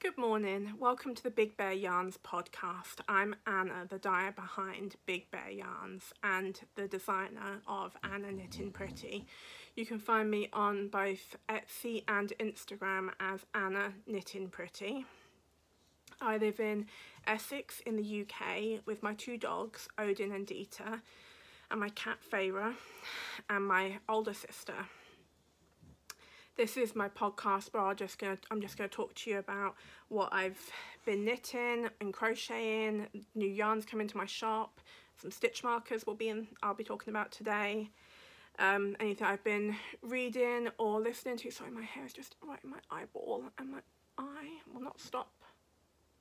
Good morning, welcome to the Big Bear Yarns podcast. I'm Anna, the dyer behind Big Bear Yarns and the designer of AnnaKnittingPretty. You can find me on both Etsy and Instagram as AnnaKnittingPretty. I live in Essex in the UK with my two dogs, Odin and Dieter, and my cat Feyre, and my older sister. This is my podcast where I'm just gonna talk to you about what I've been knitting and crocheting, new yarns come into my shop, some stitch markers I'll be talking about today, anything I've been reading or listening to. Sorry, my hair is just right in my eyeball and my eye will not stop.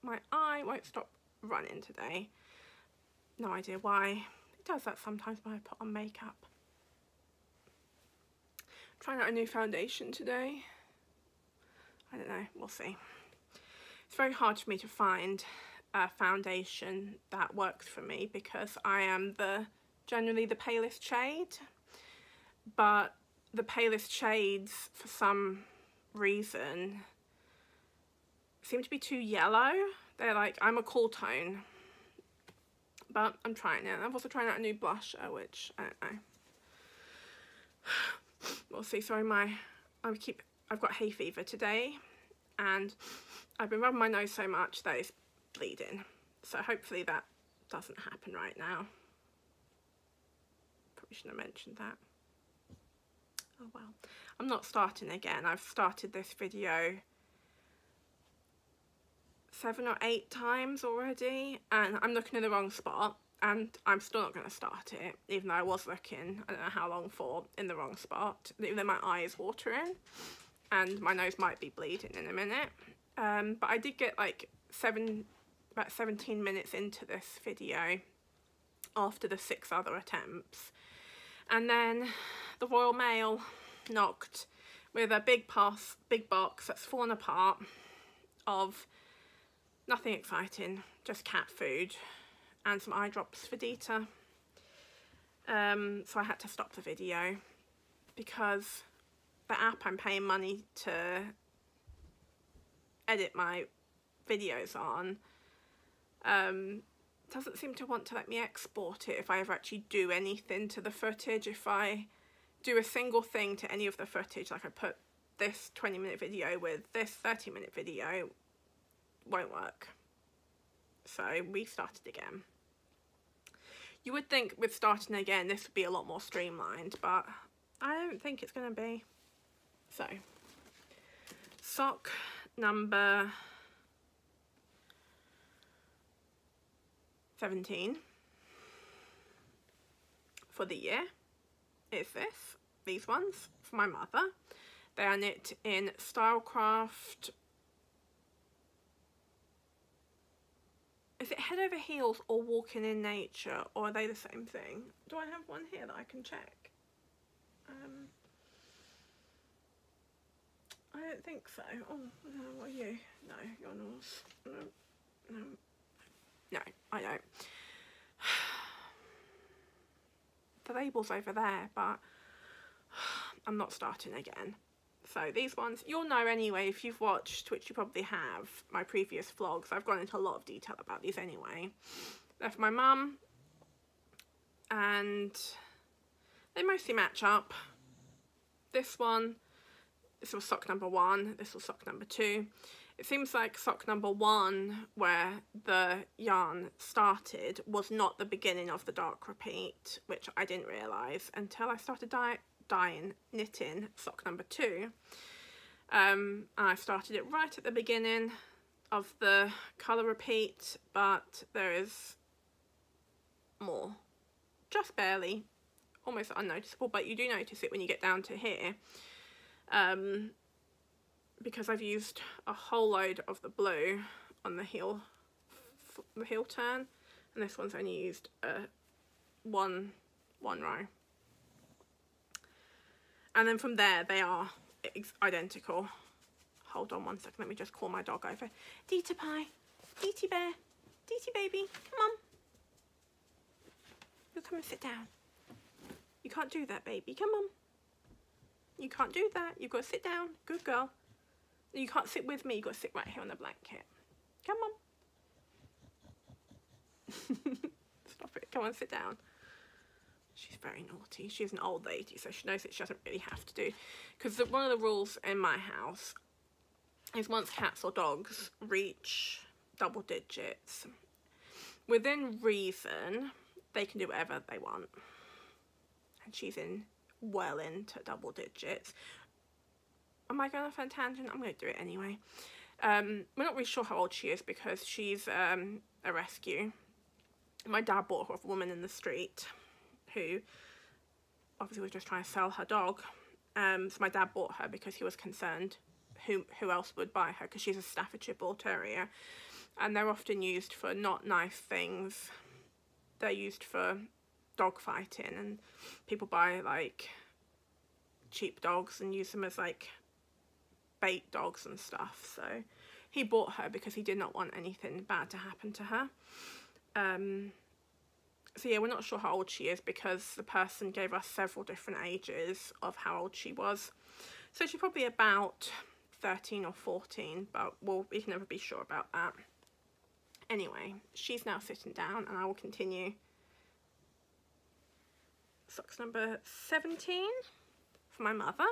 My eye won't stop running today. No idea why. It does that sometimes when I put on makeup. Trying out a new foundation today. I don't know, we'll see. It's very hard for me to find a foundation that works for me because I am generally the palest shade, but the palest shades for some reason seem to be too yellow. They're like, I'm a cool tone, but I'm trying it. I'm also trying out a new blusher, which I don't know. We'll see. Sorry, I've got hay fever today and I've been rubbing my nose so much that it's bleeding, so hopefully that doesn't happen right now. Probably shouldn't have mentioned that. Oh well, I'm not starting again. I've started this video 7 or 8 times already and I'm looking in the wrong spot. And I'm still not going to start it, even though I was looking, I don't know how long for, in the wrong spot. Even though my eye is watering and my nose might be bleeding in a minute. But I did get like about 17 minutes into this video after the 6 other attempts. And then the Royal Mail knocked with a big box that's fallen apart of nothing exciting, just cat food. And some eye drops for Dieter. So I had to stop the video because the app I'm paying money to edit my videos on doesn't seem to want to let me export it if I ever actually do anything to the footage. If I do a single thing to any of the footage, like I put this 20-minute video with this 30-minute video, won't work. So we started again. You would think with starting again this would be a lot more streamlined, but I don't think it's going to be. So, sock number 17 for the year is these ones for my mother. They are knit in Stylecraft. Is it head over heels or walking in nature, or are they the same thing? Do I have one here that I can check? I don't think so. Oh, no, what are you? No, you're Norse. No, I don't. The label's over there, but I'm not starting again. So these ones, you'll know anyway if you've watched, which you probably have, my previous vlogs. I've gone into a lot of detail about these anyway. They're for my mum, and they mostly match up. This was sock number 1, this was sock number 2. It seems like sock number 1, where the yarn started, was not the beginning of the dark repeat, which I didn't realise until I started knitting sock number 2. I started it right at the beginning of the colour repeat, but there is more, just barely, almost unnoticeable, but you do notice it when you get down to here, because I've used a whole load of the blue on the heel turn, and this one's only used one row. And then from there, they are identical. Hold on one second, let me just call my dog over. Dieter Pie, Dieter Bear, Dieter baby, come on. You come and sit down. You can't do that, baby, come on. You can't do that, you've got to sit down, good girl. You can't sit with me, you've got to sit right here on the blanket. Come on. Stop it. Come on, sit down. She's very naughty. She's an old lady, so she knows that she doesn't really have to do. Because one of the rules in my house is once cats or dogs reach double digits, within reason, they can do whatever they want. And she's well into double digits. Am I going off on a tangent? I'm going to do it anyway. We're not really sure how old she is because she's a rescue. My dad bought her off a woman in the street who obviously was just trying to sell her dog. So my dad bought her because he was concerned who else would buy her, because she's a Staffordshire Bull Terrier. And they're often used for not nice things. They're used for dog fighting, and people buy like cheap dogs and use them as like bait dogs and stuff. So he bought her because he did not want anything bad to happen to her. So yeah, we're not sure how old she is because the person gave us several different ages of how old she was. So she's probably about 13 or 14, but we can never be sure about that. Anyway, she's now sitting down and I will continue. Socks number 17 for my mother.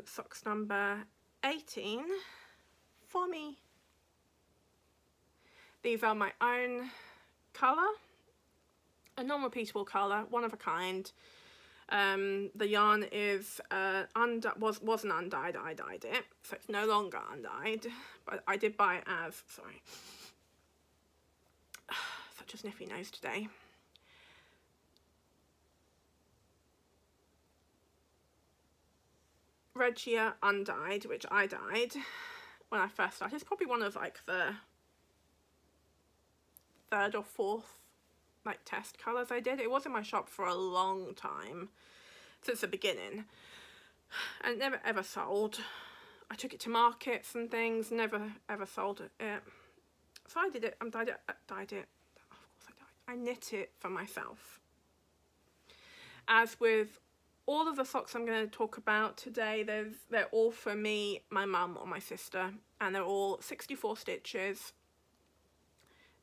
Socks number 18 for me. These are my own colour, a non-repeatable colour, one of a kind. The yarn is wasn't undyed. I dyed it, so it's no longer undyed, but I did buy it as, sorry, such a sniffy nose today. Regia undyed, which I dyed when I first started. It's probably one of like the 3rd or 4th like test colours I did. It was in my shop for a long time, since the beginning, and never ever sold. I took it to markets and things, never ever sold it. So I did it, dyed it, of course I dyed. I knit it for myself. As with all of the socks I'm going to talk about today, they're all for me, my mum or my sister, and they're all 64 stitches,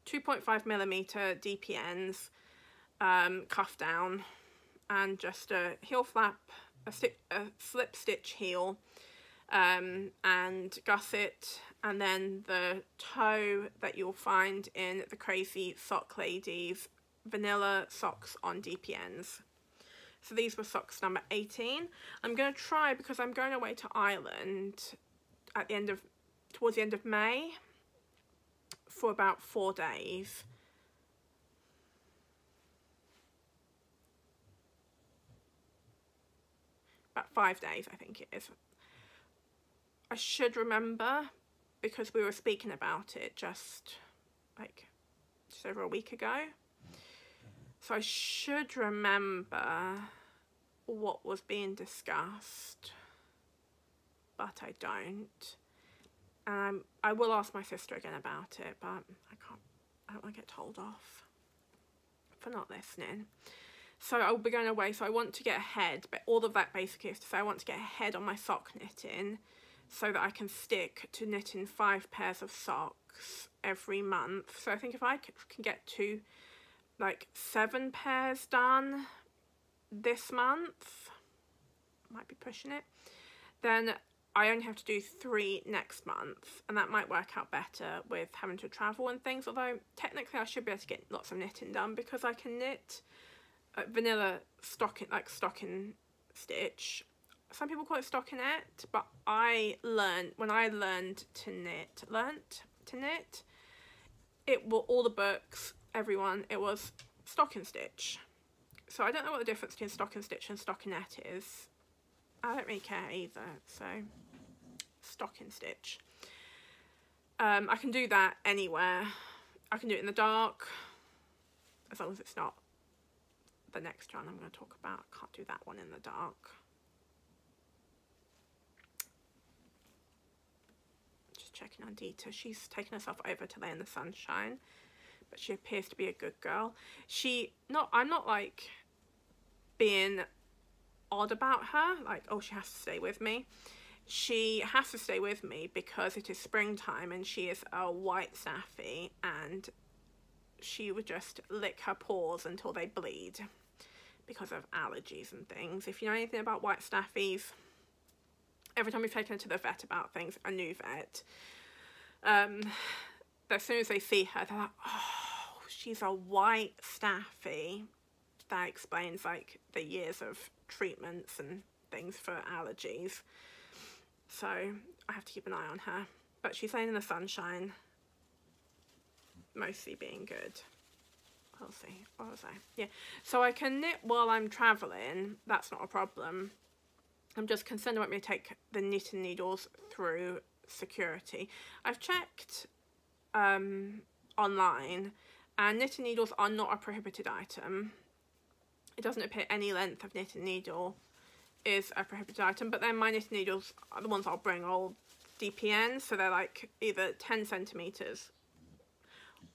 2.5mm DPNs, cuff down, and just a heel flap, a slip stitch heel, and gusset, and then the toe that you'll find in the Crazy Sock Ladies vanilla socks on DPNs. So these were socks number 18. I'm going to try, because I'm going away to Ireland at the towards the end of May for about 4 days. About 5 days, I think it is. I should remember, because we were speaking about it just over a week ago. So I should remember what was being discussed, but I don't. I will ask my sister again about it, but I don't want to get told off for not listening. So I'll be going away, so I want to get ahead, but all of that basically is to say I want to get ahead on my sock knitting so that I can stick to knitting 5 pairs of socks every month. So I think if I can get to like 7 pairs done this month, might be pushing it, then I only have to do 3 next month, and that might work out better with having to travel and things, although technically I should be able to get lots of knitting done because I can knit vanilla stocking, like stocking stitch. Some people call it stockinette, but when I learned to knit, it were all the books, everyone, it was stocking stitch. So I don't know what the difference between stocking stitch and stockinette is. I don't really care either, so stocking stitch. I can do that anywhere. I can do it in the dark, as long as it's not the next yarn I'm going to talk about. I can't do that one in the dark. Just checking on Dita. She's taken herself over to lay in the sunshine, but she appears to be a good girl. I'm not like being odd about her, like, oh, she has to stay with me. She has to stay with me because it is springtime and she is a white staffy, and she would just lick her paws until they bleed because of allergies and things. If you know anything about white staffies, every time we've taken her to the vet about things, a new vet, as soon as they see her, they're like, oh, she's a white staffy. That explains like the years of treatments and things for allergies. So I have to keep an eye on her. But she's laying in the sunshine, mostly being good. We'll see. What was I? Yeah. So I can knit while I'm travelling. That's not a problem. I'm just concerned about me to take the knitting needles through security. I've checked online, and knitting needles are not a prohibited item. It doesn't appear any length of knitting needle is a prohibited item, but then my knitting needles, the ones I'll bring, are all DPN, so they're like either 10 centimetres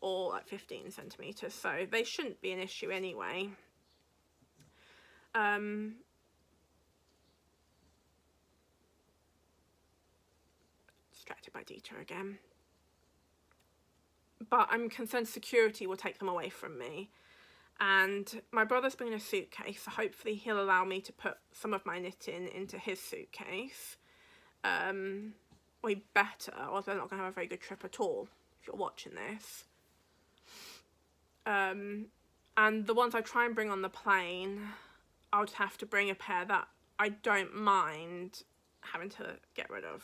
or like 15 centimetres, so they shouldn't be an issue anyway. Distracted by Dieter again. But I'm concerned security will take them away from me. And my brother's bringing a suitcase, so hopefully he'll allow me to put some of my knitting into his suitcase. Or he better, or they're not going to have a very good trip at all, if you're watching this. And the ones I try and bring on the plane, I'll just have to bring a pair that I don't mind having to get rid of.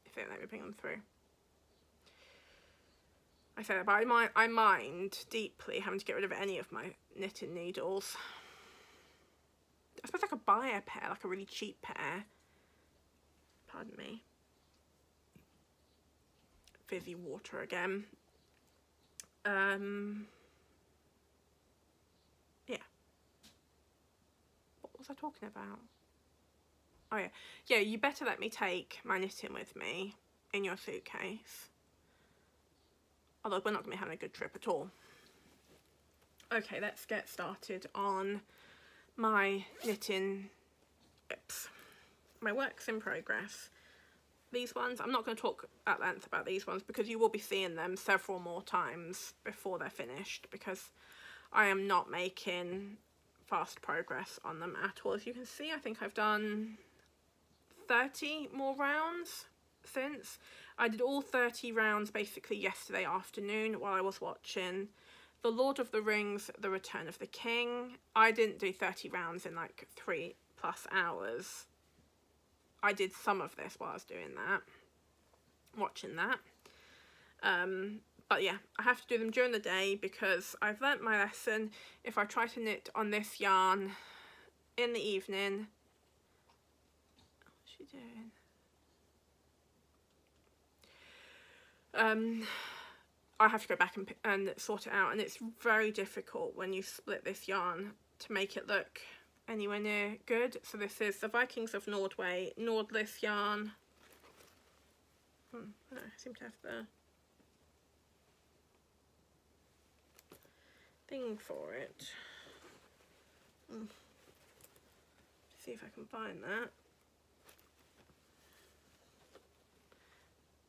If they let me bring them through. I say that, but I mind deeply having to get rid of any of my knitting needles. I suppose I could buy a pair, like a really cheap pair. Pardon me. Fizzy water again. Yeah. What was I talking about? Oh yeah. Yeah, you better let me take my knitting with me in your suitcase. Although we're not going to be having a good trip at all. Okay, let's get started on my knitting, my works in progress. These ones, I'm not going to talk at length about these ones because you will be seeing them several more times before they're finished, because I am not making fast progress on them at all. As you can see, I think I've done 30 more rounds since. I did all 30 rounds basically yesterday afternoon while I was watching The Lord of the Rings, The Return of the King. I didn't do 30 rounds in like 3+ hours. I did some of this while I was doing that, watching that. But yeah, I have to do them during the day because I've learnt my lesson. If I try to knit on this yarn in the evening, what's she doing? I have to go back and sort it out, and it's very difficult when you split this yarn to make it look anywhere near good. So this is the Vikings of Norway Nordlys yarn. I seem to have the thing for it. See if I can find that.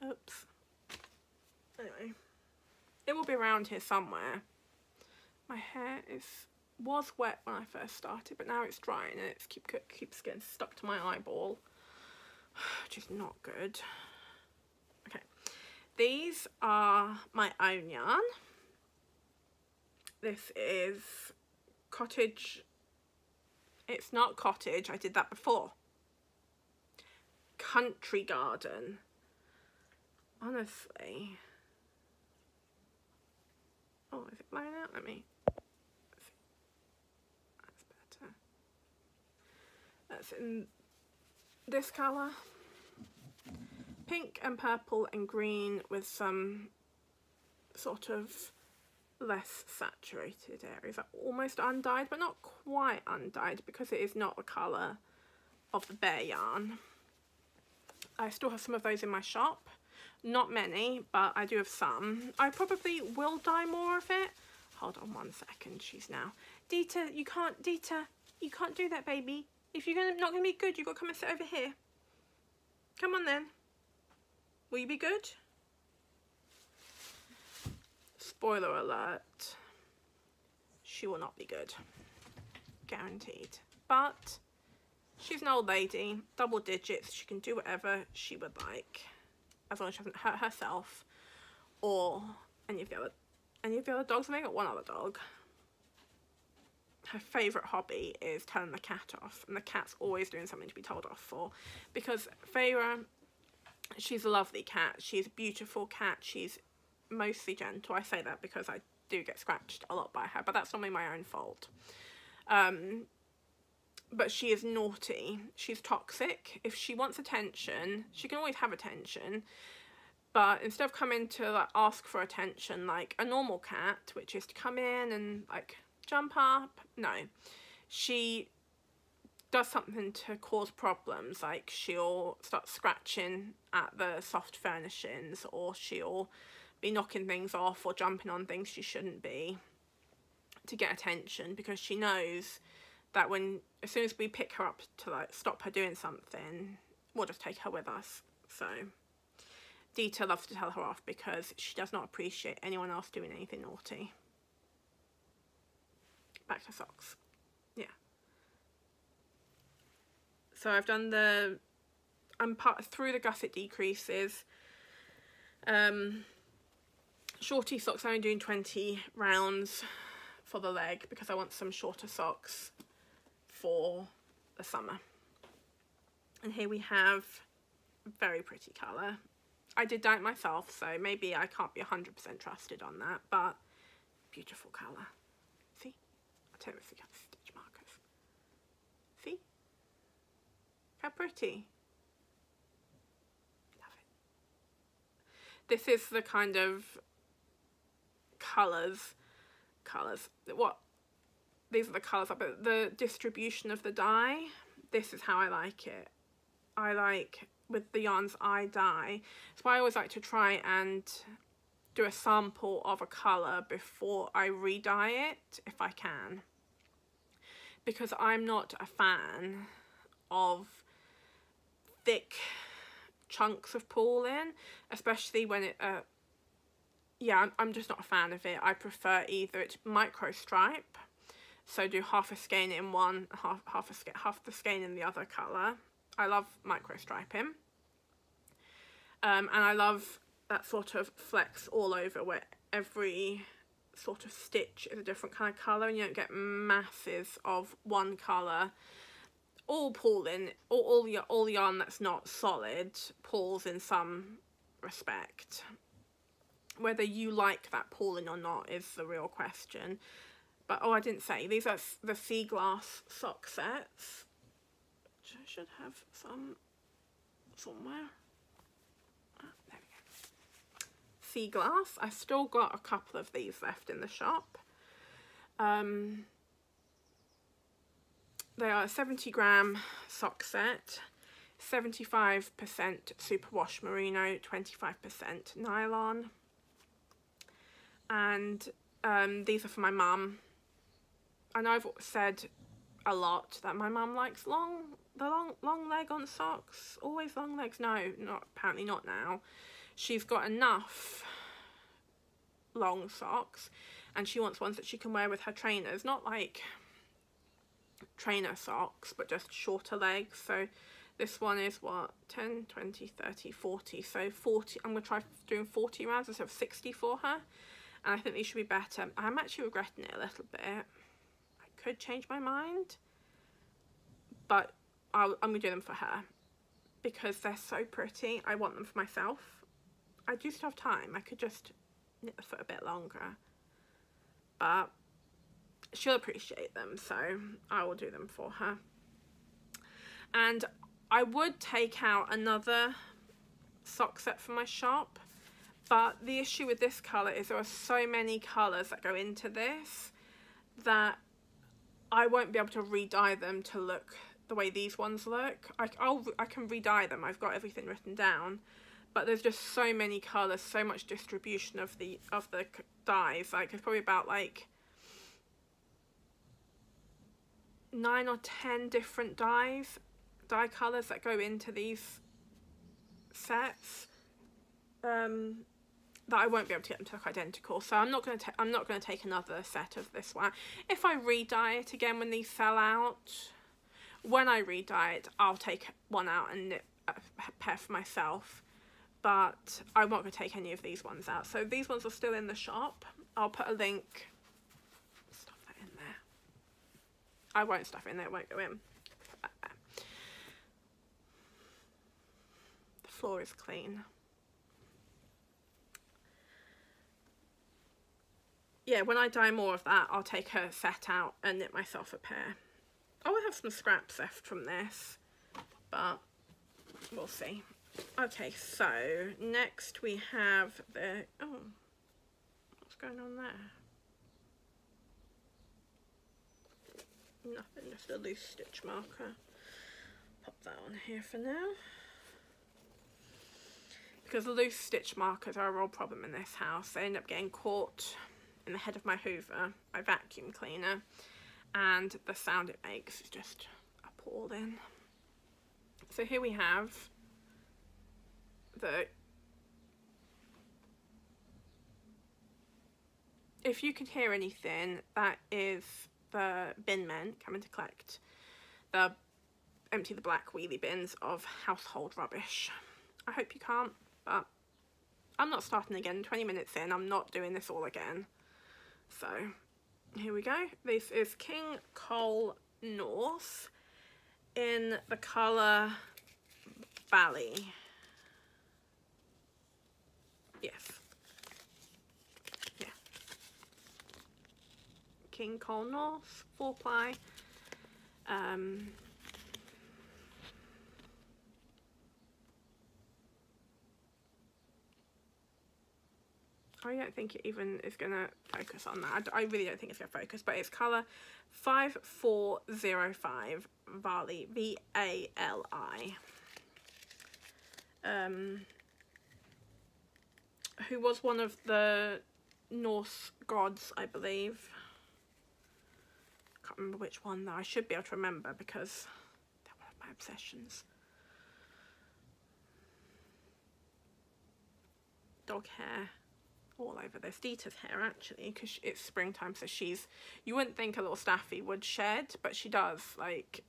Oops. Anyway, it will be around here somewhere. My hair was wet when I first started, but now it's dry and it keeps getting stuck to my eyeball, which is not good. Okay, these are my own yarn. This is cottage. It's not cottage, I did that before. Country garden. Honestly. Oh, is it blowing out? Let me. That's better. That's in this colour. Pink and purple and green with some sort of less saturated areas. Almost undyed, but not quite undyed because it is not the colour of the bare yarn. I still have some of those in my shop. Not many, but I do have some. I probably will dye more of it. Hold on one second, she's now. Dieter, you can't do that, baby. If you're not going to be good, you've got to come and sit over here. Come on then. Will you be good? Spoiler alert. She will not be good. Guaranteed. But she's an old lady, double digits. She can do whatever she would like, as long as she doesn't hurt herself or any of the other dogs. And they got one other dog. Her favourite hobby is telling the cat off, and the cat's always doing something to be told off for. Because Feyre, she's a lovely cat. She's a beautiful cat. She's mostly gentle. I say that because I do get scratched a lot by her, but that's normally my own fault. But she is naughty. She's toxic. If she wants attention, she can always have attention. But instead of coming to like ask for attention like a normal cat, which is to come in and like jump up, no, she does something to cause problems. Like she'll start scratching at the soft furnishings, or she'll be knocking things off or jumping on things she shouldn't be to get attention, because she knows that as soon as we pick her up to like stop her doing something, we'll just take her with us. So Dita loves to tell her off because she does not appreciate anyone else doing anything naughty. Back to socks. Yeah. So I've done I'm through the gusset decreases. Shorty socks, I'm only doing 20 rounds for the leg because I want some shorter socks for the summer. And here we have a very pretty colour. I did dye it myself, so maybe I can't be 100% trusted on that, but beautiful colour. See? I'll tell you if we have stitch markers. See? How pretty. Love it. This is the kind of colours, these are the colours, but the distribution of the dye, this is how I like it. I like, with the yarns I dye, that's why I always like to try and do a sample of a colour before I re-dye it, if I can. Because I'm not a fan of thick chunks of pooling, especially when it, yeah, I'm just not a fan of it. I prefer either it's micro stripe, so do half a skein in one, half the skein in the other colour. I love micro striping. And I love that sort of flex all over where every sort of stitch is a different kind of colour and you don't get masses of one colour. All pooling, all yarn that's not solid pulls in some respect. Whether you like that pooling or not is the real question. But, oh, I didn't say, these are the sea glass sock sets, which I should have some somewhere. Ah, there we go. Sea glass. I've still got a couple of these left in the shop. They are a 70-gram sock set, 75% superwash merino, 25% nylon. And these are for my mum. I know I've said a lot that my mum likes long leg on socks. Always long legs. No, apparently not now. She's got enough long socks and she wants ones that she can wear with her trainers. Not like trainer socks, but just shorter legs. So this one is what, 10, 20, 30, 40. So 40, I'm going to try doing 40 rounds instead of 60 for her. And I think these should be better. I'm actually regretting it a little bit. I could change my mind, but I'm going to do them for her because they're so pretty. I want them for myself. I do still have time. I could just knit the foot a bit longer, but she'll appreciate them, so I will do them for her. And I would take out another sock set from my shop, but the issue with this colour is there are so many colours that go into this that I won't be able to re-dye them to look the way these ones look. I can re-dye them, I've got everything written down, but there's just so many colours, so much distribution of the dyes. Like, it's probably about like 9 or 10 different dye colours that go into these sets, that I won't be able to get them to look identical. So I'm not going to take another set of this one. If I re-dye it again when these sell out, when I re-dye it, I'll take one out and knit a pair for myself. But I'm not going to take any of these ones out. So these ones are still in the shop. I'll put a link. Stuff that in there. I won't stuff it in there. It won't go in. Put that there. The floor is clean. Yeah, when I dye more of that, I'll take a set out and knit myself a pair. I will have some scraps left from this, but we'll see. Okay, so next we have the, oh, what's going on there? Nothing, just a loose stitch marker. Pop that on here for now. Because the loose stitch markers are a real problem in this house. They end up getting caught in the head of my Hoover, my vacuum cleaner, and the sound it makes is just appalling. So here we have the, if you can hear anything, that is the bin men coming to collect empty the black wheelie bins of household rubbish. I hope you can't, but I'm not starting again. 20 minutes in, I'm not doing this all again. So here we go. This is King Cole Norse in the colour Vali. Yes. Yeah. King Cole Norse, 4-ply. I don't think it even is going to focus on that. I really don't think it's going to focus, but it's colour 5405, Vali, V-A-L-I. Who was one of the Norse gods, I believe. I can't remember which one though. I should be able to remember because they're one of my obsessions. Dog hair all over this. Dita's hair actually, because it's springtime, so you wouldn't think a little staffy would shed, but she does. Like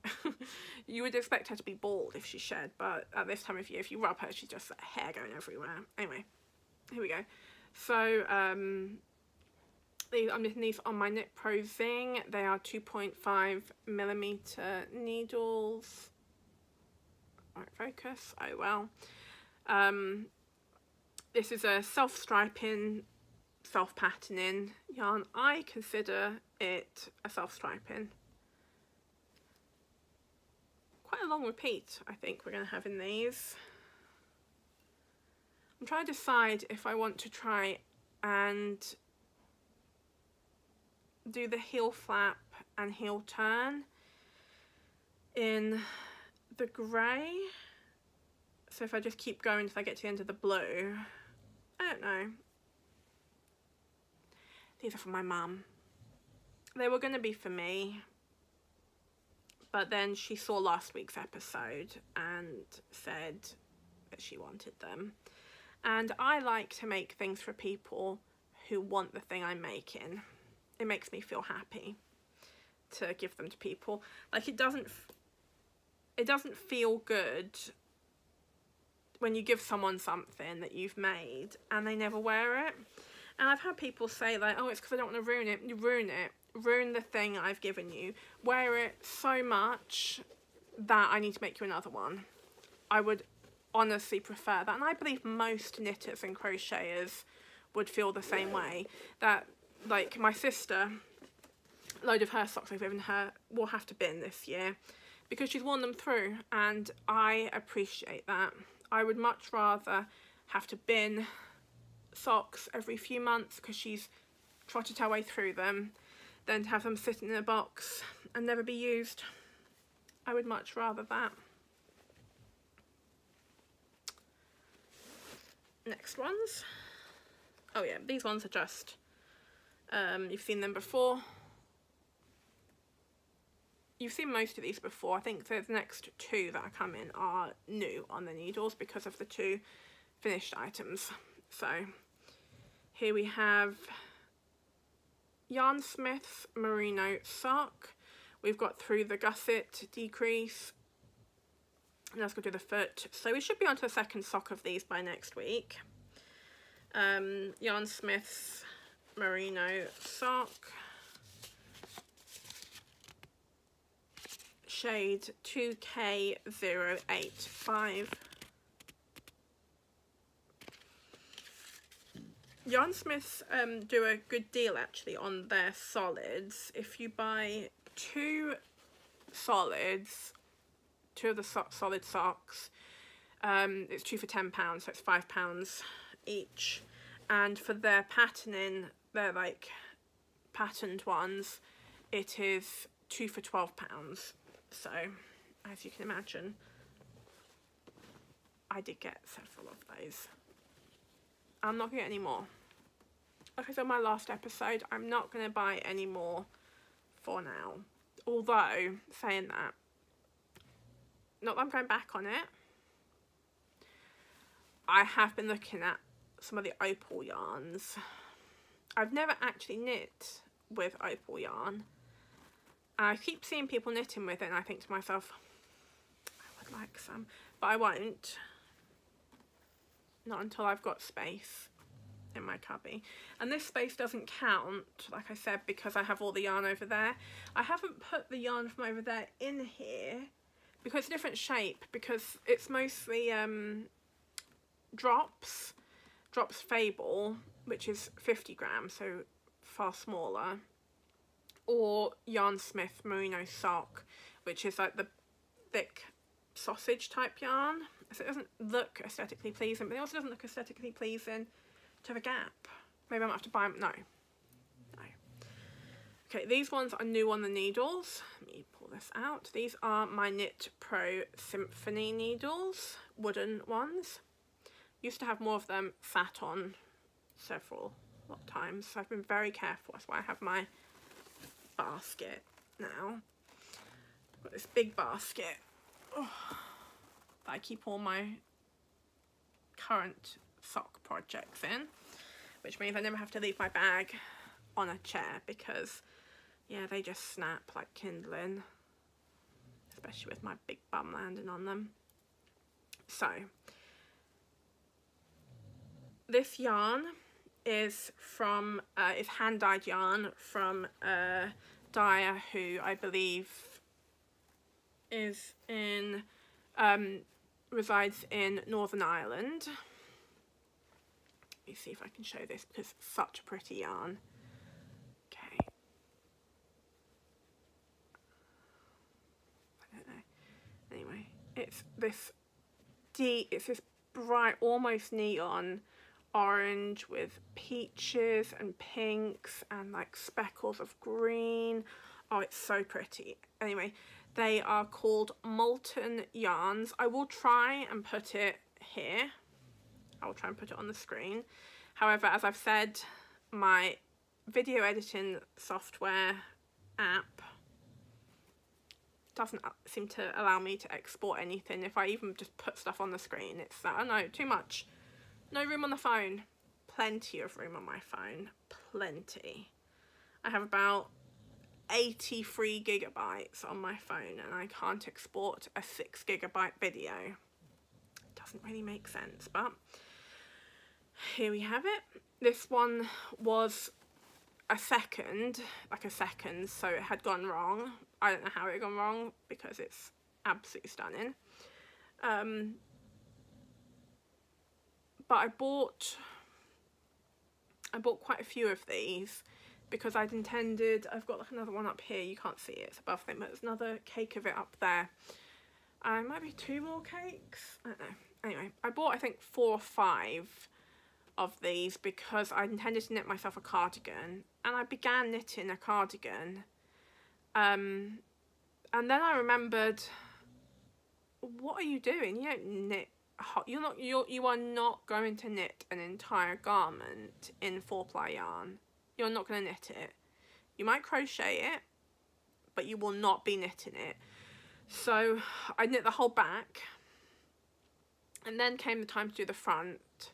you would expect her to be bald if she shed, but at this time of year, if you rub her, she's just hair going everywhere. Anyway, here we go. So I'm knitting these on my Knit Pro Zing. They are 2.5mm needles. Won't focus. Oh well. This is a self-striping, self-patterning yarn. I consider it a self-striping. Quite a long repeat, I think we're going to have in these. I'm trying to decide if I want to try and do the heel flap and heel turn in the grey. So if I just keep going until I get to the end of the blue. I don't know. These are for my mum. They were going to be for me, but then she saw last week's episode and said that she wanted them. And I like to make things for people who want the thing I'm making. It makes me feel happy to give them to people. Like it doesn't feel good when you give someone something that you've made and they never wear it. And I've had people say like, oh, it's because I don't want to ruin it. You ruin it. Ruin the thing I've given you. Wear it so much that I need to make you another one. I would honestly prefer that. And I believe most knitters and crocheters would feel the same way. That, like, my sister, a load of her socks I've given her will have to bin this year because she's worn them through, and I appreciate that. I would much rather have to bin socks every few months because she's trotted her way through them than to have them sitting in a box and never be used. I would much rather that. Next ones. Oh yeah, these ones are just, you've seen them before. you've seen most of these before. I think the next two that are coming are new on the needles because of the two finished items. So here we have Yarnsmiths Merino sock. We've got through the gusset decrease. And let's go do the foot. So we should be onto the second sock of these by next week. Yarnsmiths Merino sock. Shade 2K085. Yarnsmiths do a good deal actually on their solids. If you buy two solids, two of the solid socks, it's 2 for £10, so it's £5 each. And for their patterning, they're like patterned ones, it is 2 for £12. So as you can imagine, I did get several of those. I'm not gonna get any more. Like I said in my last episode, I'm not gonna buy any more for now. Although, saying that, not that I'm going back on it, I have been looking at some of the opal yarns. I've never actually knit with opal yarn. I keep seeing people knitting with it and I think to myself, I would like some, but I won't. Not until I've got space in my cubby. And this space doesn't count, like I said, because I have all the yarn over there. I haven't put the yarn from over there in here because it's a different shape, because it's mostly Drops Fable, which is 50 grams, so far smaller, or Yarnsmith Merino sock, which is like the thick sausage type yarn. So it doesn't look aesthetically pleasing, but it also doesn't look aesthetically pleasing to have a gap. Maybe I might have to buy them. No. Okay, these ones are new on the needles. Let me pull this out. These are my Knit Pro Symphony needles, wooden ones. Used to have more of them sat on several times, so I've been very careful. That's why I have my basket now. I've got this big basket. Oh, that I keep all my current sock projects in, which means I never have to leave my bag on a chair because, yeah, they just snap like kindling, especially with my big bum landing on them. So this yarn is from is hand dyed yarn from a dyer who I believe is in resides in Northern Ireland. Let me see if I can show this because it's such a pretty yarn. Okay. I don't know. Anyway, it's this bright, almost neon orange with peaches and pinks and like speckles of green. Oh, it's so pretty. Anyway, they are called Malton yarns. I will try and put it here. I will try and put it on the screen. However, as I've said, my video editing software app doesn't seem to allow me to export anything. If I even just put stuff on the screen, it's that, oh no, too much. No room on the phone. Plenty of room on my phone. Plenty. I have about 83 gigabytes on my phone and I can't export a 6 gigabyte video. Doesn't really make sense, but here we have it. This one was a second, so it had gone wrong. I don't know how it had gone wrong because it's absolutely stunning. But I bought quite a few of these because I'd intended, I've got like another one up here, you can't see it, it's above them, but there's another cake of it up there. Might be 2 more cakes, I don't know. Anyway, I bought I think 4 or 5 of these because I intended to knit myself a cardigan, and I began knitting a cardigan, and then I remembered, what are you doing? You don't knit. You are not going to knit an entire garment in 4-ply yarn. You're not going to knit it. You might crochet it, but you will not be knitting it. So I knit the whole back, and then came the time to do the front,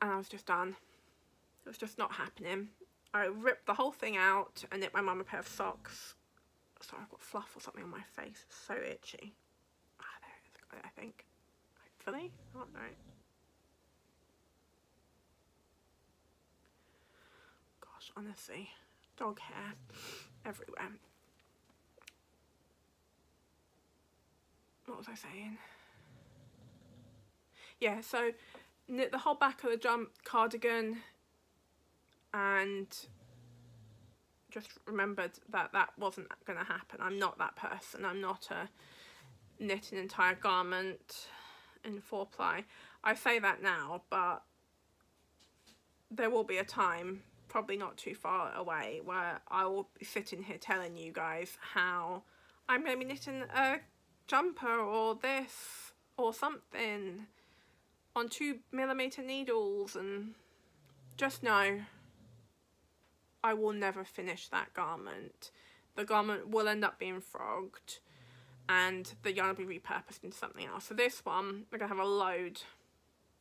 and I was just done. It was just not happening. I ripped the whole thing out and knit my mum a pair of socks. Sorry, I've got fluff or something on my face. It's so itchy. Ah, there it is, got it, I think. Hopefully, I don't know. Gosh, honestly, dog hair everywhere. What was I saying? Yeah, so knit the whole back of the jump cardigan, and just remembered that that wasn't going to happen. I'm not that person. I'm not a knit an entire garment in 4-ply. I say that now, but there will be a time, probably not too far away, where I will be sitting here telling you guys how I'm going to be knitting a jumper or this or something on 2mm needles, and just know I will never finish that garment. The garment will end up being frogged and the yarn will be repurposed into something else. So this one, we're going to have a load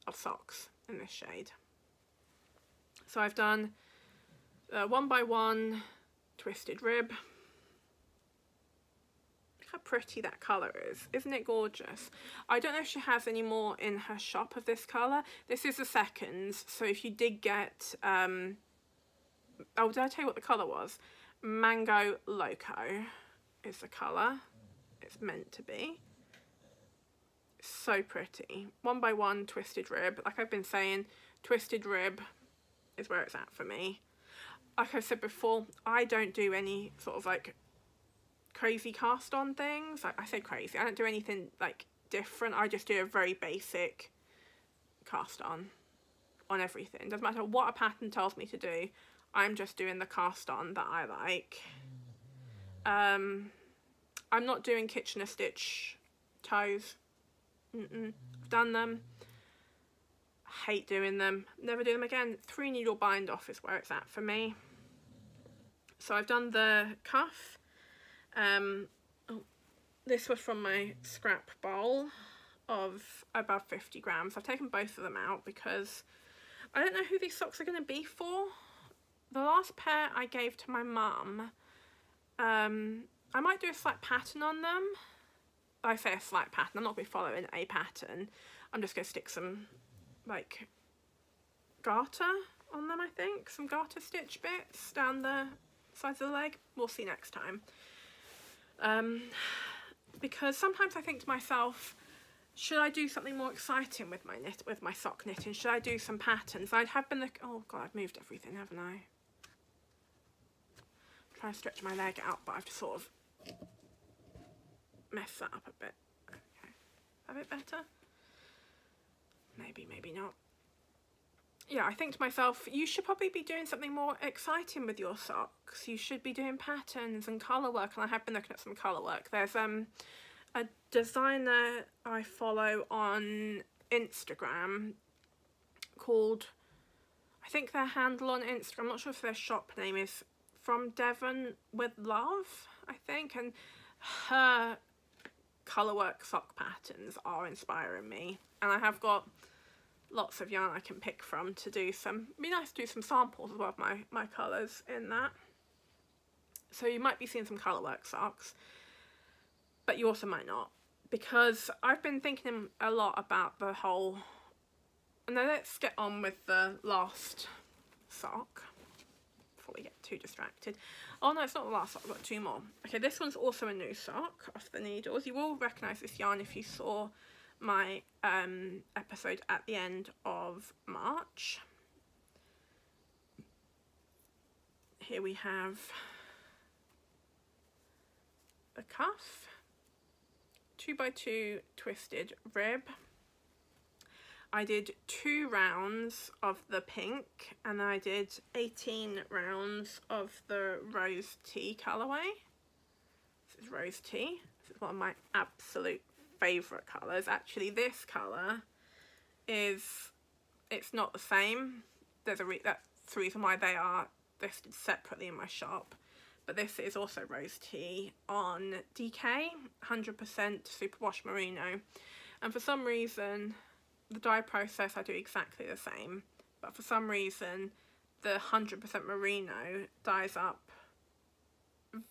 of socks in this shade. So I've done 1x1 twisted rib. Look how pretty that colour is. Isn't it gorgeous? I don't know if she has any more in her shop of this colour. This is the seconds, so if you did get... oh, did I tell you what the colour was? Mango Loco is the colour. It's meant to be. So pretty. 1x1 twisted rib. Like I've been saying, twisted rib is where it's at for me. Like I've said before, I don't do any sort of like crazy cast on things. Like I say crazy, I don't do anything like different. I just do a very basic cast on everything. Doesn't matter what a pattern tells me to do, I'm just doing the cast on that I like. I'm not doing Kitchener stitch toes. I've done them. I hate doing them. Never do them again. 3 needle bind off is where it's at for me. So I've done the cuff. This was from my scrap bowl of about 50 grams. I've taken both of them out because I don't know who these socks are going to be for. The last pair I gave to my mum, I might do a slight pattern on them. I say a slight pattern, I'm not going to be following a pattern. I'm just going to stick some, like, garter on them, I think. Some garter stitch bits down the sides of the leg. We'll see next time. Because sometimes I think to myself, should I do something more exciting with my sock knitting? Should I do some patterns? I have been looking... Oh, God, I've moved everything, haven't I? Trying to stretch my leg out, but I've just sort of messed that up a bit. Okay, a bit better? Maybe, maybe not. Yeah, I think to myself, you should probably be doing something more exciting with your socks. You should be doing patterns and colour work, and I have been looking at some colour work. There's a designer I follow on Instagram called, I think their handle on Instagram, I'm not sure if their shop name is From Devon with Love, I think, and her colourwork sock patterns are inspiring me, and I have got lots of yarn I can pick from to do some, it'd be nice to do some samples as well of my colours in that. So you might be seeing some colourwork socks, but you also might not, because I've been thinking a lot about the whole, and then let's get on with the last sock before we get too distracted. Oh no, it's not the last sock, I've got 2 more. Okay, this one's also a new sock off the needles. You will recognise this yarn if you saw my episode at the end of March. Here we have the cuff, 2x2 twisted rib. I did 2 rounds of the pink, and I did 18 rounds of the rose tea colourway. This is rose tea. This is one of my absolute favourite colours. Actually, this colour is, it's not the same. That's the reason why they are listed separately in my shop. but this is also rose tea on DK, 100% superwash merino. And for some reason, the dye process I do exactly the same, but for some reason the 100% merino dyes up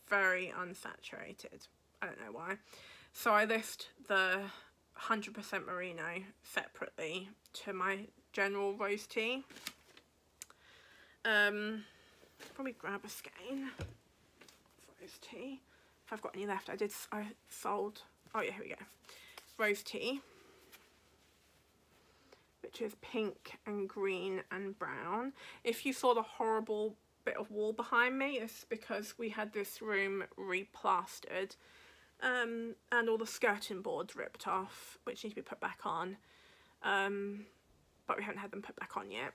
very unsaturated. I don't know why. So I list the 100% merino separately to my general rose tea. Probably grab a skein for rose tea if I've got any left. I sold, oh yeah, here we go, rose tea, which is pink and green and brown. If you saw the horrible bit of wall behind me, it's because we had this room replastered, and all the skirting boards ripped off, which need to be put back on, but we haven't had them put back on yet,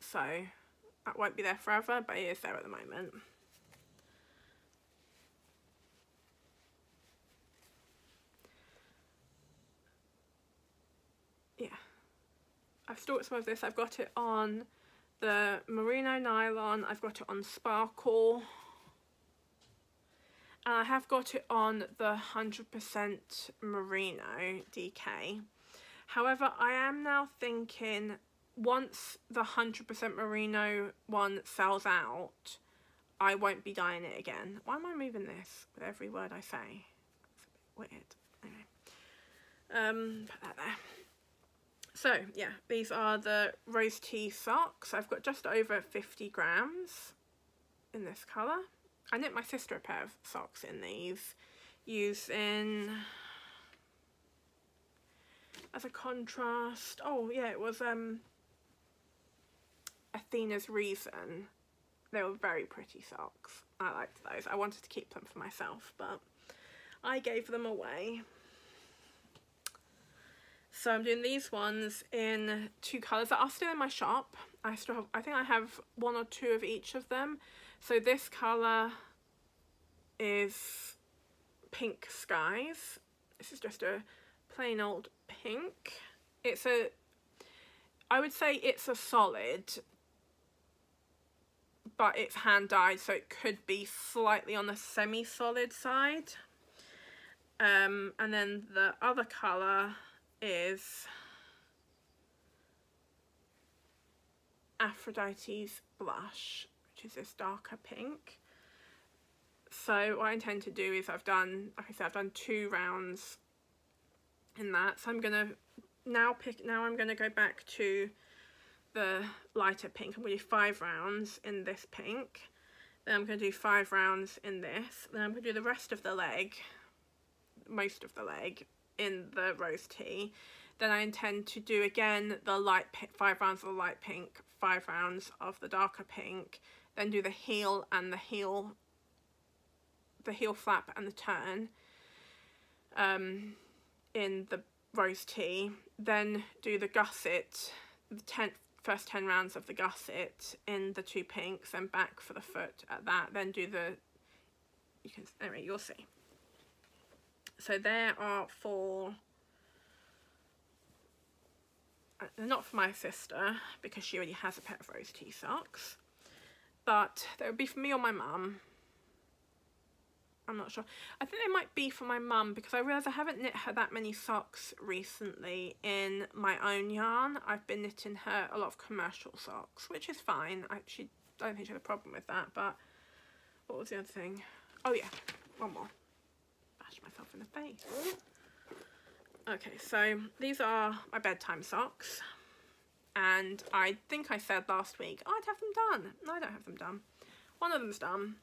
so that won't be there forever, but it is there at the moment. Yeah, I've stored some of this. I've got it on the merino nylon, I've got it on sparkle, and I have got it on the 100% merino DK. However, I am now thinking, once the 100% merino one sells out, I won't be dyeing it again. Why am I moving this with every word I say? It's a bit weird. Anyway, put that there. So yeah, these are the rose tea socks. I've got just over 50 grams in this colour. I knit my sister a pair of socks in these, using, as a contrast, oh yeah, it was Athena's Reason. They were very pretty socks. I liked those. I wanted to keep them for myself, but I gave them away. So I'm doing these ones in 2 colours that are still in my shop. I think I have 1 or 2 of each of them. So this colour is Pink Skies. This is just a plain old pink. I would say it's a solid, but it's hand dyed, so it could be slightly on the semi-solid side. And then the other colour is Aphrodite's Blush, which is this darker pink. So what I intend to do is, I've done, like I said, I've done 2 rounds in that. So I'm gonna now I'm gonna go back to the lighter pink. I'm gonna do 5 rounds in this pink. Then I'm gonna do 5 rounds in this. Then I'm gonna do the rest of the leg, most of the leg, in the rose tea. Then I intend to do again the light 5 rounds of the light pink, 5 rounds of the darker pink, then do the heel and the heel flap and the turn in the rose tea, then do the gusset, the first 10 rounds of the gusset in the 2 pinks, then back for the foot at that, then do the, anyway, you'll see. So there are they're not for my sister because she already has a pair of rose tea socks, but they would be for me or my mum. I'm not sure. I think they might be for my mum because I realise I haven't knit her that many socks recently in my own yarn. I've been knitting her a lot of commercial socks, which is fine. I don't think she had a problem with that, but what was the other thing? Oh yeah, one more. Bash myself in the face. Okay, so these are my bedtime socks, and I think I said last week, oh, I'd have them done. No, I don't have them done. One of them's done.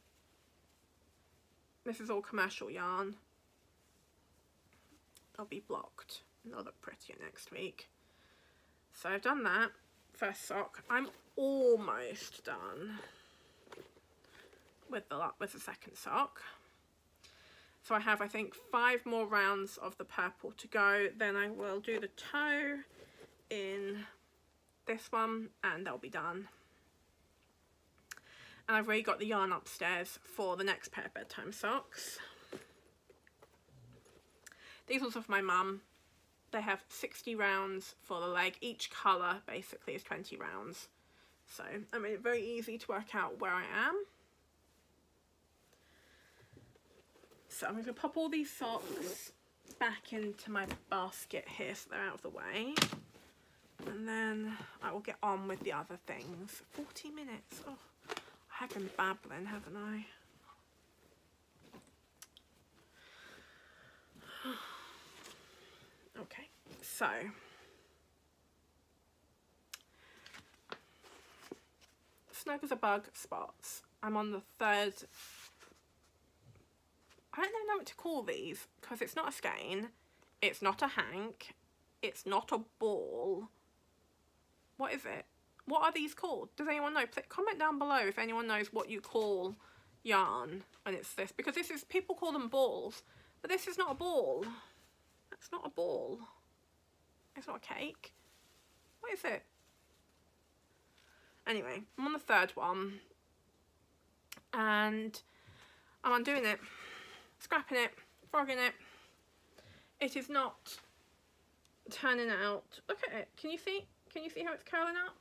This is all commercial yarn. They'll be blocked. They'll look prettier next week. So I've done that. First sock. I'm almost done with the second sock. So I have, I think, 5 more rounds of the purple to go. Then I will do the toe in this one and they'll be done. And I've already got the yarn upstairs for the next pair of bedtime socks. These ones are for my mum. They have 60 rounds for the leg. Each colour basically is 20 rounds. So I made it very easy to work out where I am. so I'm going to pop all these socks back into my basket here so they're out of the way. And then I will get on with the other things. 40 minutes. Oh, I have been babbling, haven't I? Okay, so snug as a bug spots. I'm on the third. I don't even know what to call these because it's not a skein, it's not a hank, it's not a ball. What is it? What are these called? Does anyone know? Please comment down below if anyone knows what you call yarn when it's this, because this is, people call them balls, but this is not a ball. It's not a ball. It's not a cake. What is it? Anyway, I'm on the third one and I'm undoing it, scrapping it, frogging it. It is not turning out. Look at it. Can you see? Can you see how it's curling up?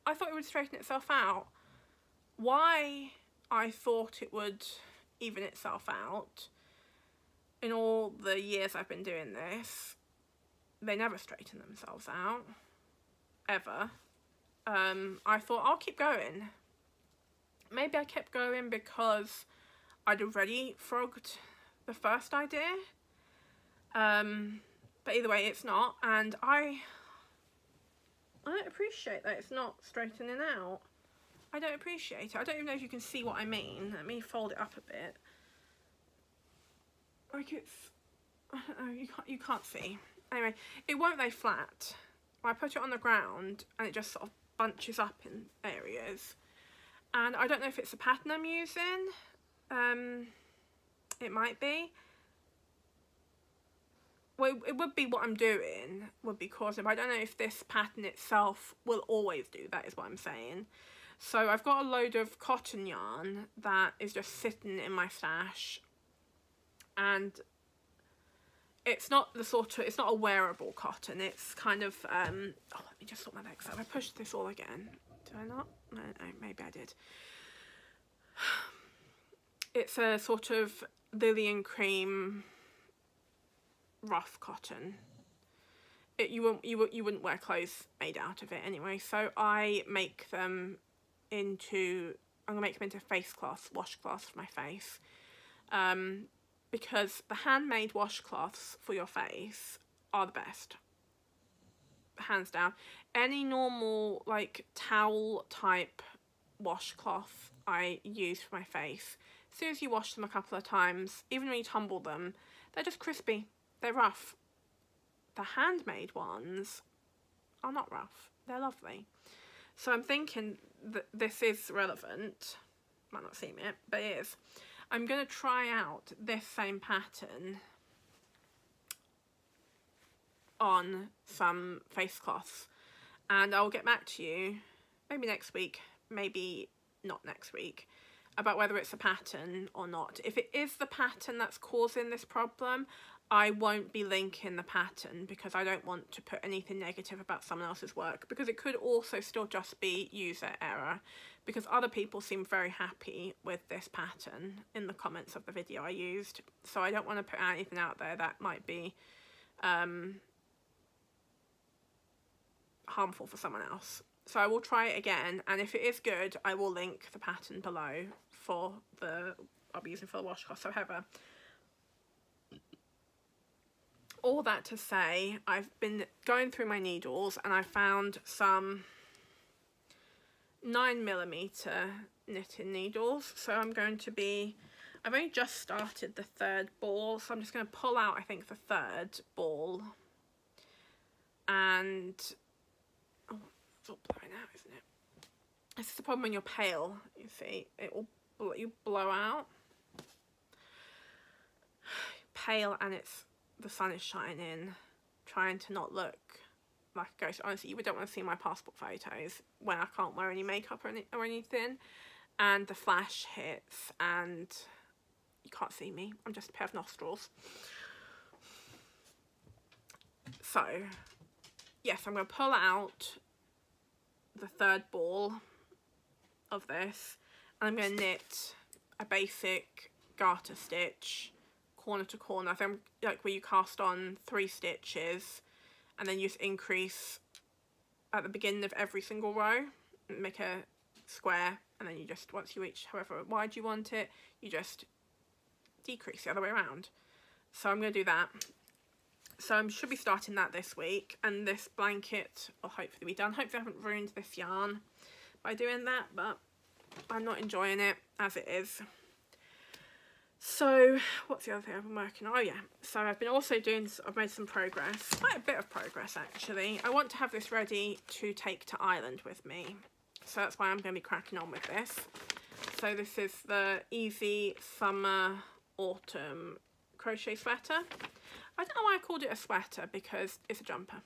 I thought it would straighten itself out. Why I thought it would even itself out, in all the years I've been doing this, they never straighten themselves out, ever. I thought I'll keep going. Maybe I kept going because I'd already frogged the first idea. But either way, it's not, and I don't appreciate that it's not straightening out. I don't appreciate it. I don't even know if you can see what I mean. Let me fold it up a bit. Like it's, I don't know, you can't see. Anyway, it won't lay flat. I put it on the ground and it just sort of bunches up in areas. And I don't know if it's the pattern I'm using. It might be. Well, it would be what I'm doing would be causing, but I don't know if this pattern itself will always do that, is what I'm saying. So I've got a load of cotton yarn that is just sitting in my stash, and it's not the sort of, it's not a wearable cotton, it's kind of, oh, let me just sort my legs out. I pushed this all again. Did I not? No, maybe I did. It's a sort of Lillian cream rough cotton. You wouldn't wear clothes made out of it anyway, so I make them into, I'm gonna make them into face cloths, washcloths for my face, because the handmade washcloths for your face are the best, hands down. Any normal like towel type washcloth I use for my face, as soon as you wash them a couple of times, even when you tumble them, they're just crispy. They're rough. The handmade ones are not rough. They're lovely. So I'm thinking that this is relevant. Might not seem it, but it is. I'm going to try out this same pattern on some face cloths, and I'll get back to you maybe next week, maybe not next week, about whether it's a pattern or not. If it is the pattern that's causing this problem, I won't be linking the pattern because I don't want to put anything negative about someone else's work, because it could also still just be user error, because other people seem very happy with this pattern in the comments of the video I used. So I don't want to put anything out there that might be harmful for someone else. So I will try it again, and if it is good, I will link the pattern below for the, I'll be using for the washcloth. So however, all that to say, I've been going through my needles and I found some 9mm knitting needles. So I'm going to be, I've only just started the third ball, so I'm just going to pull out, I think, the third ball. And, oh, it's all blowing out, isn't it? This is the problem when you're pale, you see, it will, you blow out. Pale and it's, the sun is shining, trying to not look like a ghost. Honestly, you don't want to see my passport photos when I can't wear any makeup or anything, and the flash hits and you can't see me. I'm just a pair of nostrils. So yes, I'm going to pull out the third ball of this, and I'm going to knit a basic garter stitch corner to corner, then like where you cast on 3 stitches and then you just increase at the beginning of every single row and make a square, and then you just, once you reach however wide you want it, you just decrease the other way around. So I'm going to do that. So I should be starting that this week, and this blanket will hopefully be done. Hopefully I haven't ruined this yarn by doing that, but I'm not enjoying it as it is. So what's the other thing I've been working on? Oh yeah, so I've been also doing, I've made some progress, quite a bit of progress actually. I want to have this ready to take to Ireland with me, so that's why I'm going to be cracking on with this. So this is the Easy Summer Autumn crochet sweater. I don't know why I called it a sweater, because it's a jumper.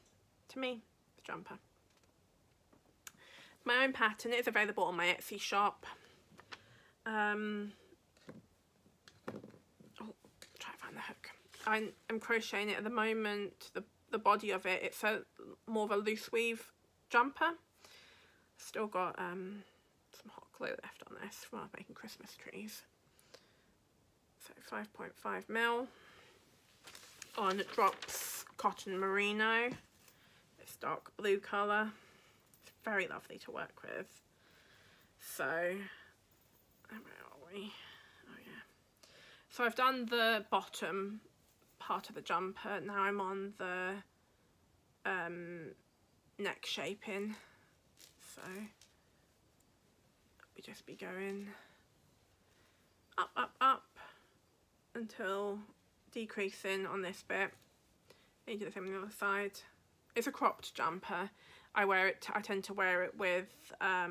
To me, it's a jumper. My own pattern is available on my Etsy shop. Try to find the hook. I'm crocheting it at the moment. The body of it, it's a more of a loose weave jumper. Still got some hot glue left on this from making Christmas trees. So 5.5 mil on Drops Cotton Merino. This dark blue colour. It's very lovely to work with. So, where are we? So I've done the bottom part of the jumper. Now I'm on the neck shaping. So we just be going up, up, up until decreasing on this bit. And you do the same on the other side. It's a cropped jumper. I tend to wear it with a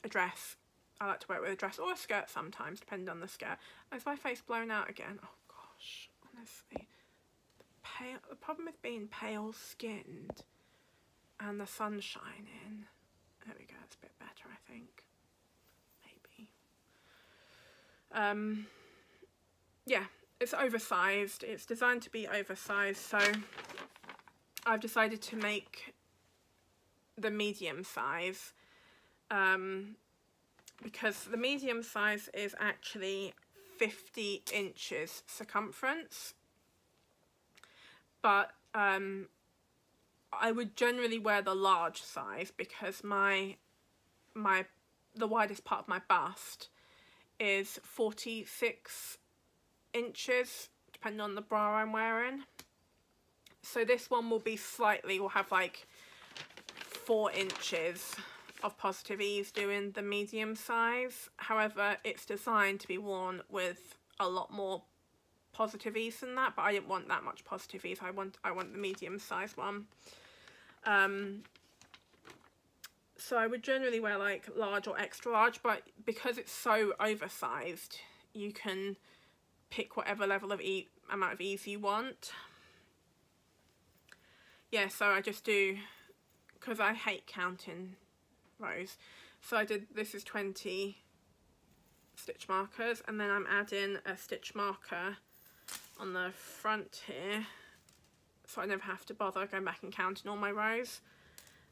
dress. I like to wear it with a dress or a skirt sometimes, depending on the skirt. Is my face blown out again? Oh gosh, honestly. The problem with being pale skinned and the sun shining. There we go, that's a bit better, I think. Maybe. Yeah, it's oversized. It's designed to be oversized, so I've decided to make the medium size. Because the medium size is actually 50 inches circumference, but I would generally wear the large size because the widest part of my bust is 46 inches, depending on the bra I'm wearing. So this one will have like 4 inches of positive ease doing the medium size. However, it's designed to be worn with a lot more positive ease than that, but I didn't want that much positive ease. I want the medium size one. So I would generally wear like large or extra large, but because it's so oversized, you can pick whatever level of amount of ease you want. Yeah, so I just do, because I hate counting rows, so this is 20 stitch markers, and then I'm adding a stitch marker on the front here, so I never have to bother going back and counting all my rows.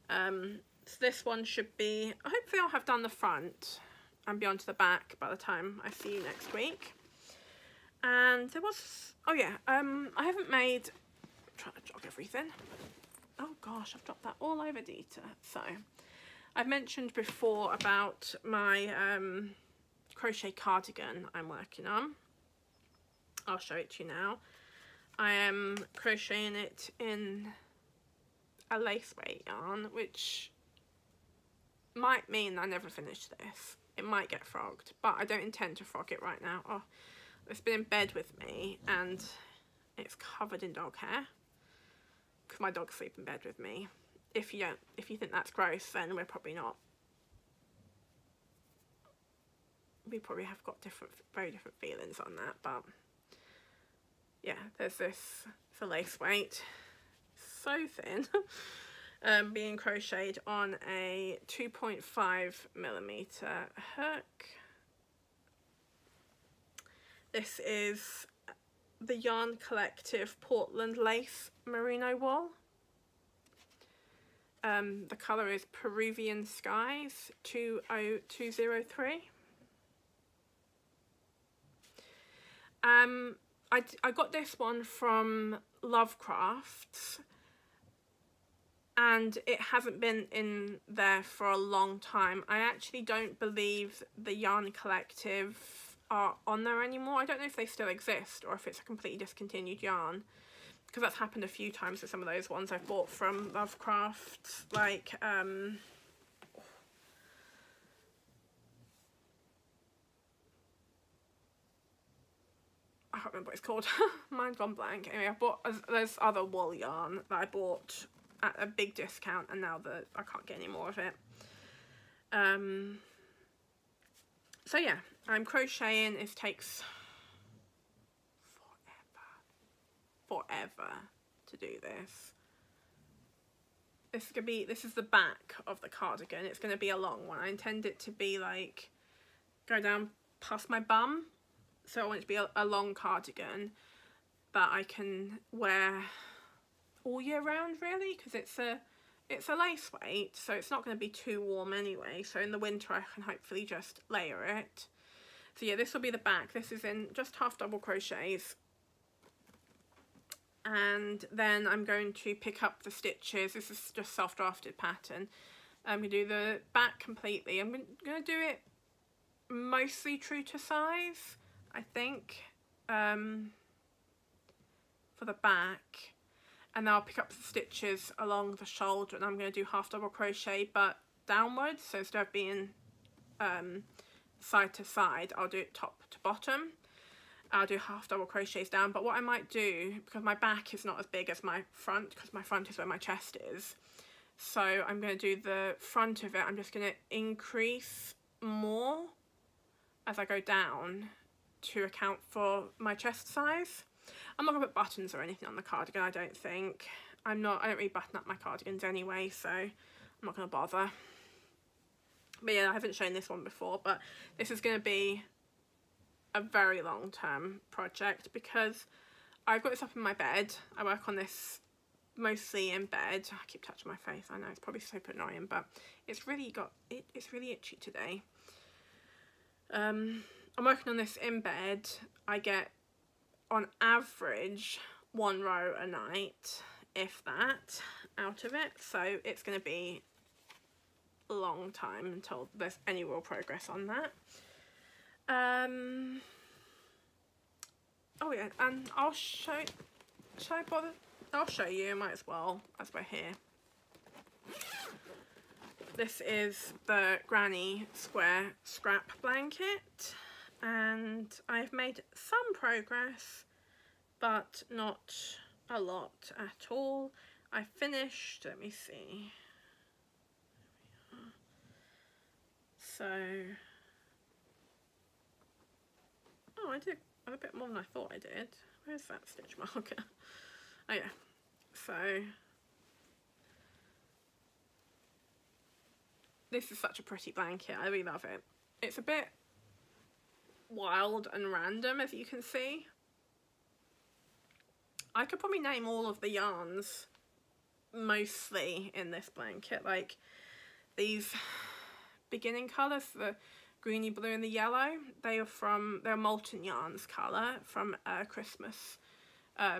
So this one should be, hopefully I'll have done the front and be on to the back by the time I see you next week. And there was, oh yeah, I haven't made, I'm trying to jog everything. Oh gosh, I've dropped that all over Dita. So I've mentioned before about my crochet cardigan I'm working on. I'll show it to you now. I am crocheting it in a lace weight yarn, which might mean I never finish this. It might get frogged, but I don't intend to frog it right now. Oh, it's been in bed with me and it's covered in dog hair because my dogs sleep in bed with me. If you think that's gross, then we're probably not. We probably have got very different feelings on that, but yeah, there's this, it's a lace weight, so thin, being crocheted on a 2.5mm hook. This is the Yarn Collective Portland Lace Merino wool. The colour is Peruvian Skies 20203. I got this one from Lovecraft, and it hasn't been in there for a long time. I actually don't believe the Yarn Collective are on there anymore. I don't know if they still exist or if it's a completely discontinued yarn, because that's happened a few times with some of those ones I've bought from Lovecraft, like I can't remember what it's called. Mine's gone blank. Anyway, I bought, there's other wool yarn that I bought at a big discount, and now that I can't get any more of it. So yeah, I'm crocheting. It takes forever to do this. This is the back of the cardigan. It's gonna be a long one. I intend it to be like, go down past my bum. So I want it to be a long cardigan that I can wear all year round, really, because it's a lace weight, so it's not going to be too warm anyway. So in the winter I can hopefully just layer it. So yeah, this will be the back. This is in just half double crochets, and then I'm going to pick up the stitches. This is just self-drafted pattern. I'm going to do the back completely. I'm going to do it mostly true to size, I think, for the back, and then I'll pick up the stitches along the shoulder, and I'm going to do half double crochet but downwards. So instead of being side to side, I'll do it top to bottom. I'll do half double crochets down. But what I might do, because my back is not as big as my front, because my front is where my chest is, so I'm going to do the front of it, I'm just going to increase more as I go down to account for my chest size. I'm not going to put buttons or anything on the cardigan, I don't think. I don't really button up my cardigans anyway, so I'm not going to bother. But yeah, I haven't shown this one before, but this is going to be a very long term project because I've got this up in my bed. I work on this mostly in bed. I keep touching my face, I know it's probably super annoying, but it's really itchy today. I'm working on this in bed. I get on average 1 row a night, if that, out of it, so it's going to be a long time until there's any real progress on that. Oh yeah, and I'll show you, might as well, as we're here. This is the Granny Square scrap blanket, and I've made some progress, but not a lot at all. I finished, let me see. So, oh, I did a bit more than I thought I did. Where's that stitch marker? Oh yeah, so this is such a pretty blanket. I really love it. It's a bit wild and random, as you can see. I could probably name all of the yarns mostly in this blanket, like these beginning colours, the greeny blue and the yellow, they're Malton yarns colour from a Christmas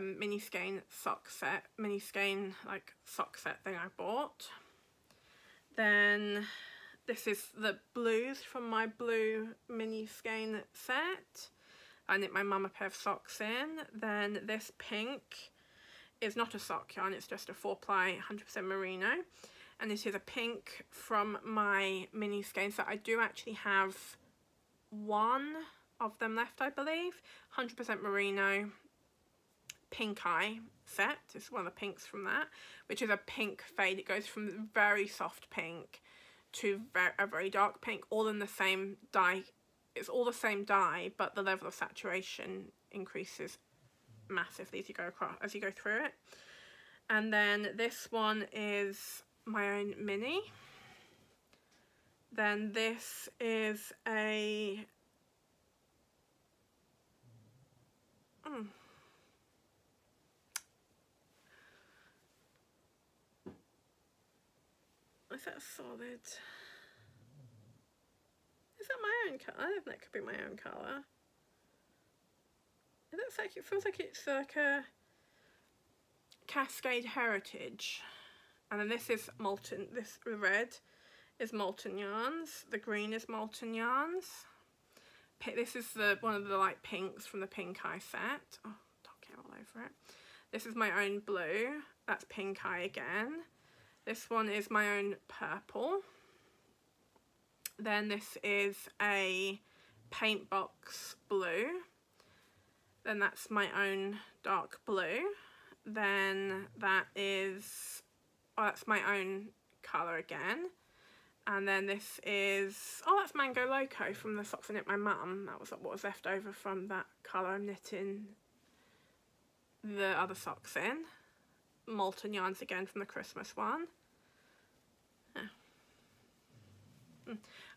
mini skein sock set thing I bought. Then this is the blues from my blue mini skein set. I knit my mum a pair of socks in. Then this pink is not a sock yarn, it's just a 4-ply 100% merino. And this is a pink from my mini skein set. I do actually have one of them left, I believe. 100% merino pink eye set. This is one of the pinks from that, which is a pink fade. It goes from very soft pink to a very dark pink, all in the same dye. It's all the same dye, but the level of saturation increases massively as you go through it. And then this one is my own mini. Then this is a is that a solid? Is that my own colour? I don't think that could be my own colour. It looks like, it feels like it's like a Cascade Heritage. And then this is Malton, this red is Malton yarns, the green is Malton yarns. This is one of the light pinks from the Pink Eye set. Oh, don't get all over it. This is my own blue, that's Pink Eye again. This one is my own purple. Then this is a paint box blue. Then that's my own dark blue. Then that is, oh, that's my own colour again. And then this is, oh, that's Mango Loco from the socks I knit my mum. That was what was left over from that colour I'm knitting the other socks in. Malton yarns again from the Christmas one. Yeah.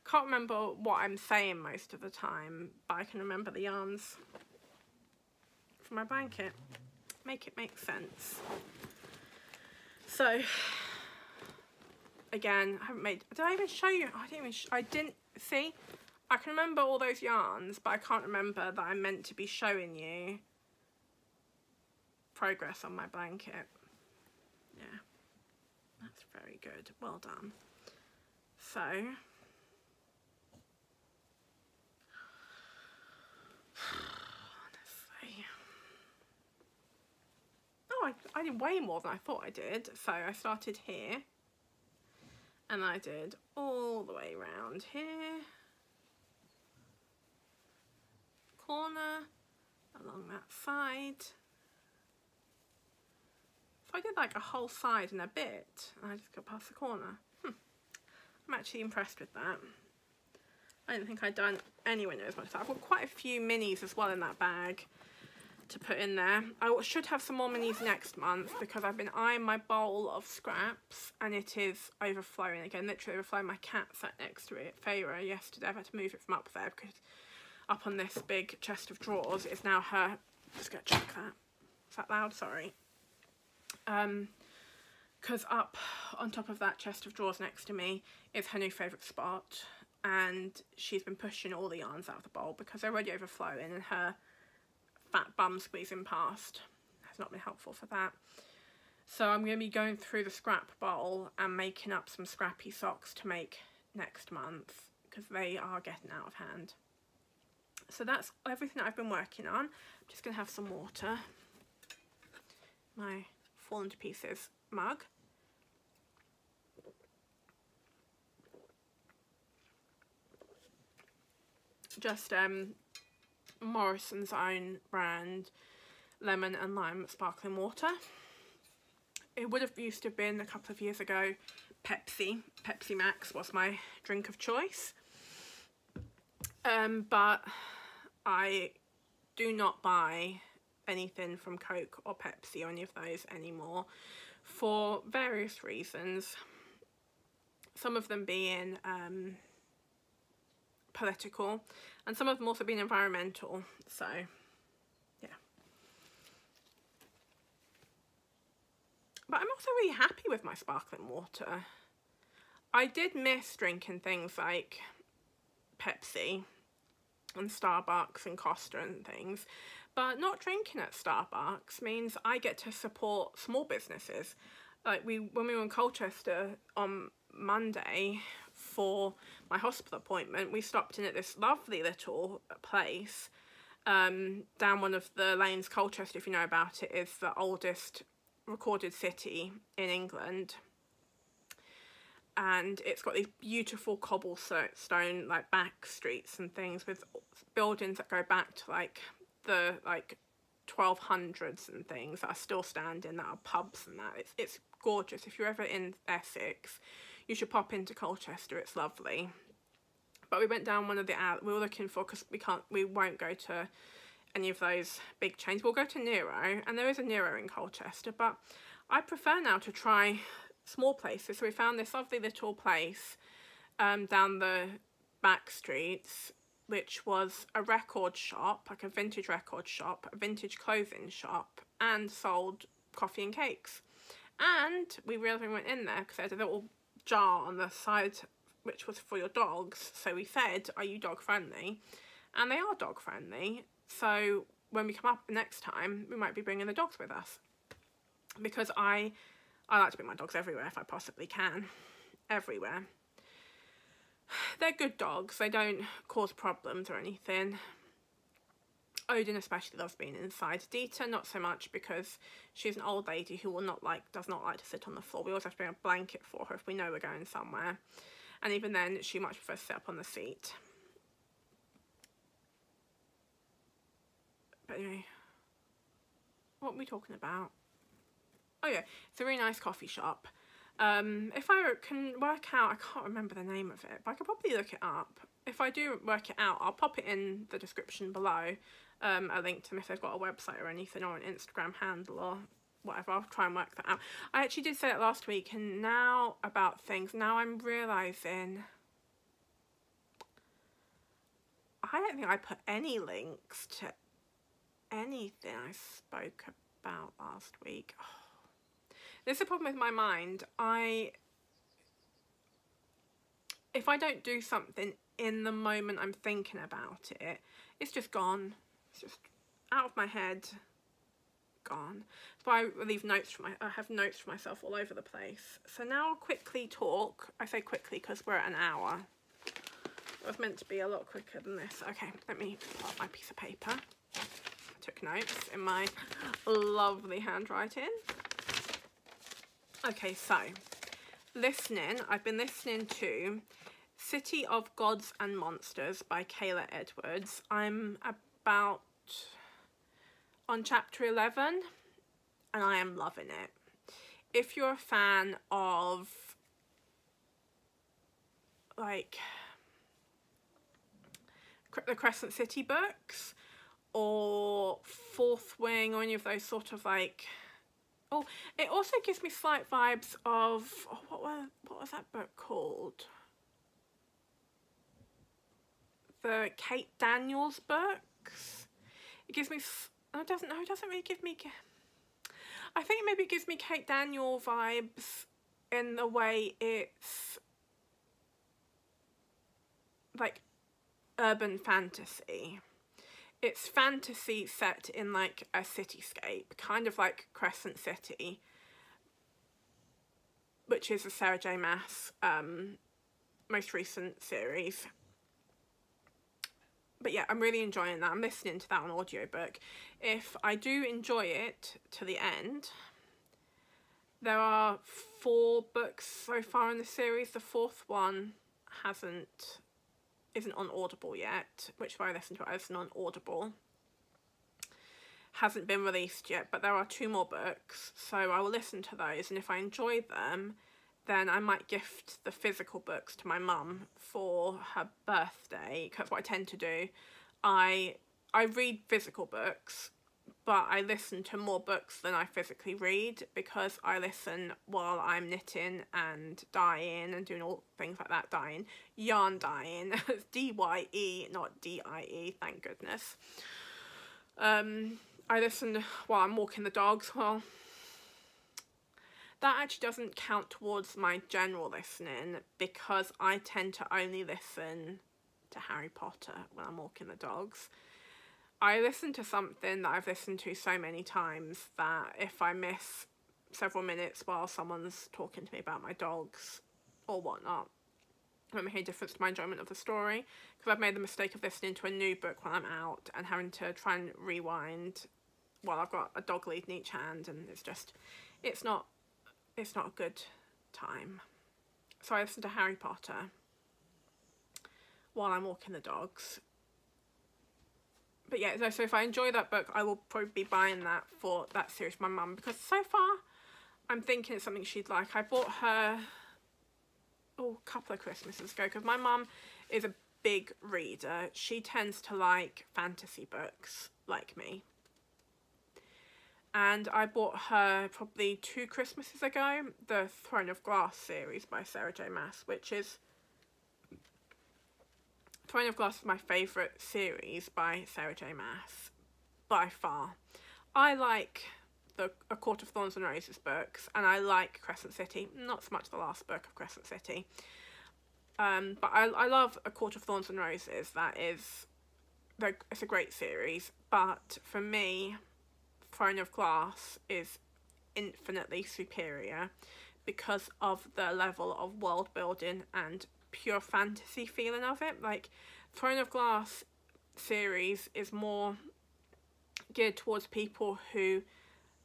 Can't remember what I'm saying most of the time, but I can remember the yarns from my blanket. Make it make sense. So, again, I haven't made, did I even show you? I didn't see. I can remember all those yarns, but I can't remember that I meant to be showing you progress on my blanket. Yeah, that's very good. Well done. So, honestly, oh, I did way more than I thought I did. So I started here, and I did all the way around here, corner, along that side. So I did like a whole side and a bit, and I just got past the corner. I'm actually impressed with that. I don't think I'd done anywhere near as much as that. I've got quite a few minis as well in that bag to put in there. I should have some more minis next month because I've been eyeing my bowl of scraps and it is overflowing again, literally overflowing. My cat sat next to it, Feyre, yesterday. I've had to move it from up there because up on this big chest of drawers is now her, just gonna check that. Is that loud? Sorry. Because up on top of that chest of drawers next to me is her new favourite spot, and she's been pushing all the yarns out of the bowl because they're already overflowing, and her fat bum squeezing past has not been helpful for that. So I'm going to be going through the scrap bowl and making up some scrappy socks to make next month because they are getting out of hand. So that's everything that I've been working on. I'm just going to have some water. My fallen to pieces mug. Just Morrison's own brand lemon and lime sparkling water. It would have used to have been a couple of years ago Pepsi Max was my drink of choice, but I do not buy anything from Coke or Pepsi or any of those anymore for various reasons, some of them being political and some of them also being environmental. So yeah, but I'm also really happy with my sparkling water. I did miss drinking things like Pepsi and Starbucks and Costa and things, but not drinking at Starbucks means I get to support small businesses. Like when we were in Colchester on Monday for my hospital appointment, we stopped in at this lovely little place down one of the lanes. Colchester, if you know about it, is the oldest recorded city in England, and it's got these beautiful cobblestone like back streets and things with buildings that go back to like the 1200s and things that are still standing, that are pubs and that. It's gorgeous. If you're ever in Essex, you should pop into Colchester. It's lovely. But we went down one of the we were looking for, because we won't go to any of those big chains. We'll go to Nero, and there is a Nero in Colchester, but I prefer now to try small places. So we found this lovely little place down the back streets, which was a record shop, like a vintage record shop, a vintage clothing shop, and sold coffee and cakes. And we realised when we went in there, because they had a little jar on the side which was for your dogs, so we said, are you dog friendly? And they are dog friendly. So when we come up next time, we might be bringing the dogs with us, because I like to bring my dogs everywhere if I possibly can. Everywhere. They're good dogs. They don't cause problems or anything. Odin especially loves being inside. Dita not so much, because she's an old lady who does not like to sit on the floor. We always have to bring a blanket for her if we know we're going somewhere. And even then, she much prefers to sit up on the seat. But anyway, what are we talking about? Oh yeah, it's a really nice coffee shop. If I can work out, I can't remember the name of it, but I could probably look it up. If I do work it out, I'll pop it in the description below, a link to them if they've got a website or anything, or an Instagram handle or whatever. I'll try and work that out. I actually did say it last week, and now about things, now I'm realising I don't think I put any links to anything I spoke about last week. Oh. This is the problem with my mind. If I don't do something in the moment I'm thinking about it, it's just gone. It's just out of my head, gone. So I leave notes I have notes for myself all over the place. So now I'll quickly talk. I say quickly because we're at an hour. It was meant to be a lot quicker than this. Okay, let me pull out my piece of paper. I took notes in my lovely handwriting. Okay, so listening. I've been listening to City of Gods and Monsters by Kayla Edwards. I'm about on chapter 11 and I am loving it. If you're a fan of like the Crescent City books or Fourth Wing or any of those sort of like, oh, it also gives me slight vibes of, oh, what was that book called? The Kate Daniels books. It gives me, it doesn't really give me, I think maybe it gives me Kate Daniel vibes in the way it's like urban fantasy. It's fantasy set in like a cityscape, kind of like Crescent City, which is a Sarah J Maas most recent series. But yeah, I'm really enjoying that. I'm listening to that on audiobook. If I do enjoy it to the end, there are 4 books so far in the series. The 4th one isn't on Audible yet, which I listened to. I listened on Audible. Hasn't been released yet, but there are 2 more books, so I will listen to those, and if I enjoy them, then I might gift the physical books to my mum for her birthday, because what I tend to do, I read physical books, but I listen to more books than I physically read, because I listen while I'm knitting and dyeing and doing all things like that. Yarn dyeing. D-Y-E, not D-I-E, thank goodness. I listen while I'm walking the dogs. Well, that actually doesn't count towards my general listening, because I tend to only listen to Harry Potter when I'm walking the dogs. I listen to something that I've listened to so many times that if I miss several minutes while someone's talking to me about my dogs or whatnot, it won't make any difference to my enjoyment of the story, because I've made the mistake of listening to a new book when I'm out and having to try and rewind while I've got a dog lead in each hand, and it's not a good time. So I listen to Harry Potter while I'm walking the dogs. But yeah, so if I enjoy that book, I will probably be buying that for that series for my mum, because so far I'm thinking it's something she'd like. I bought her a couple of Christmases ago, because my mum is a big reader. She tends to like fantasy books like me. And I bought her probably 2 Christmases ago the Throne of Glass series by Sarah J Maas, which is... Throne of Glass is my favourite series by Sarah J Maas, by far. I like the A Court of Thorns and Roses books, and I like Crescent City. Not so much the last book of Crescent City. But I love A Court of Thorns and Roses. It's a great series. but for me, Throne of Glass is infinitely superior because of the level of world building and pure fantasy feeling of it. Like, Throne of Glass series is more geared towards people who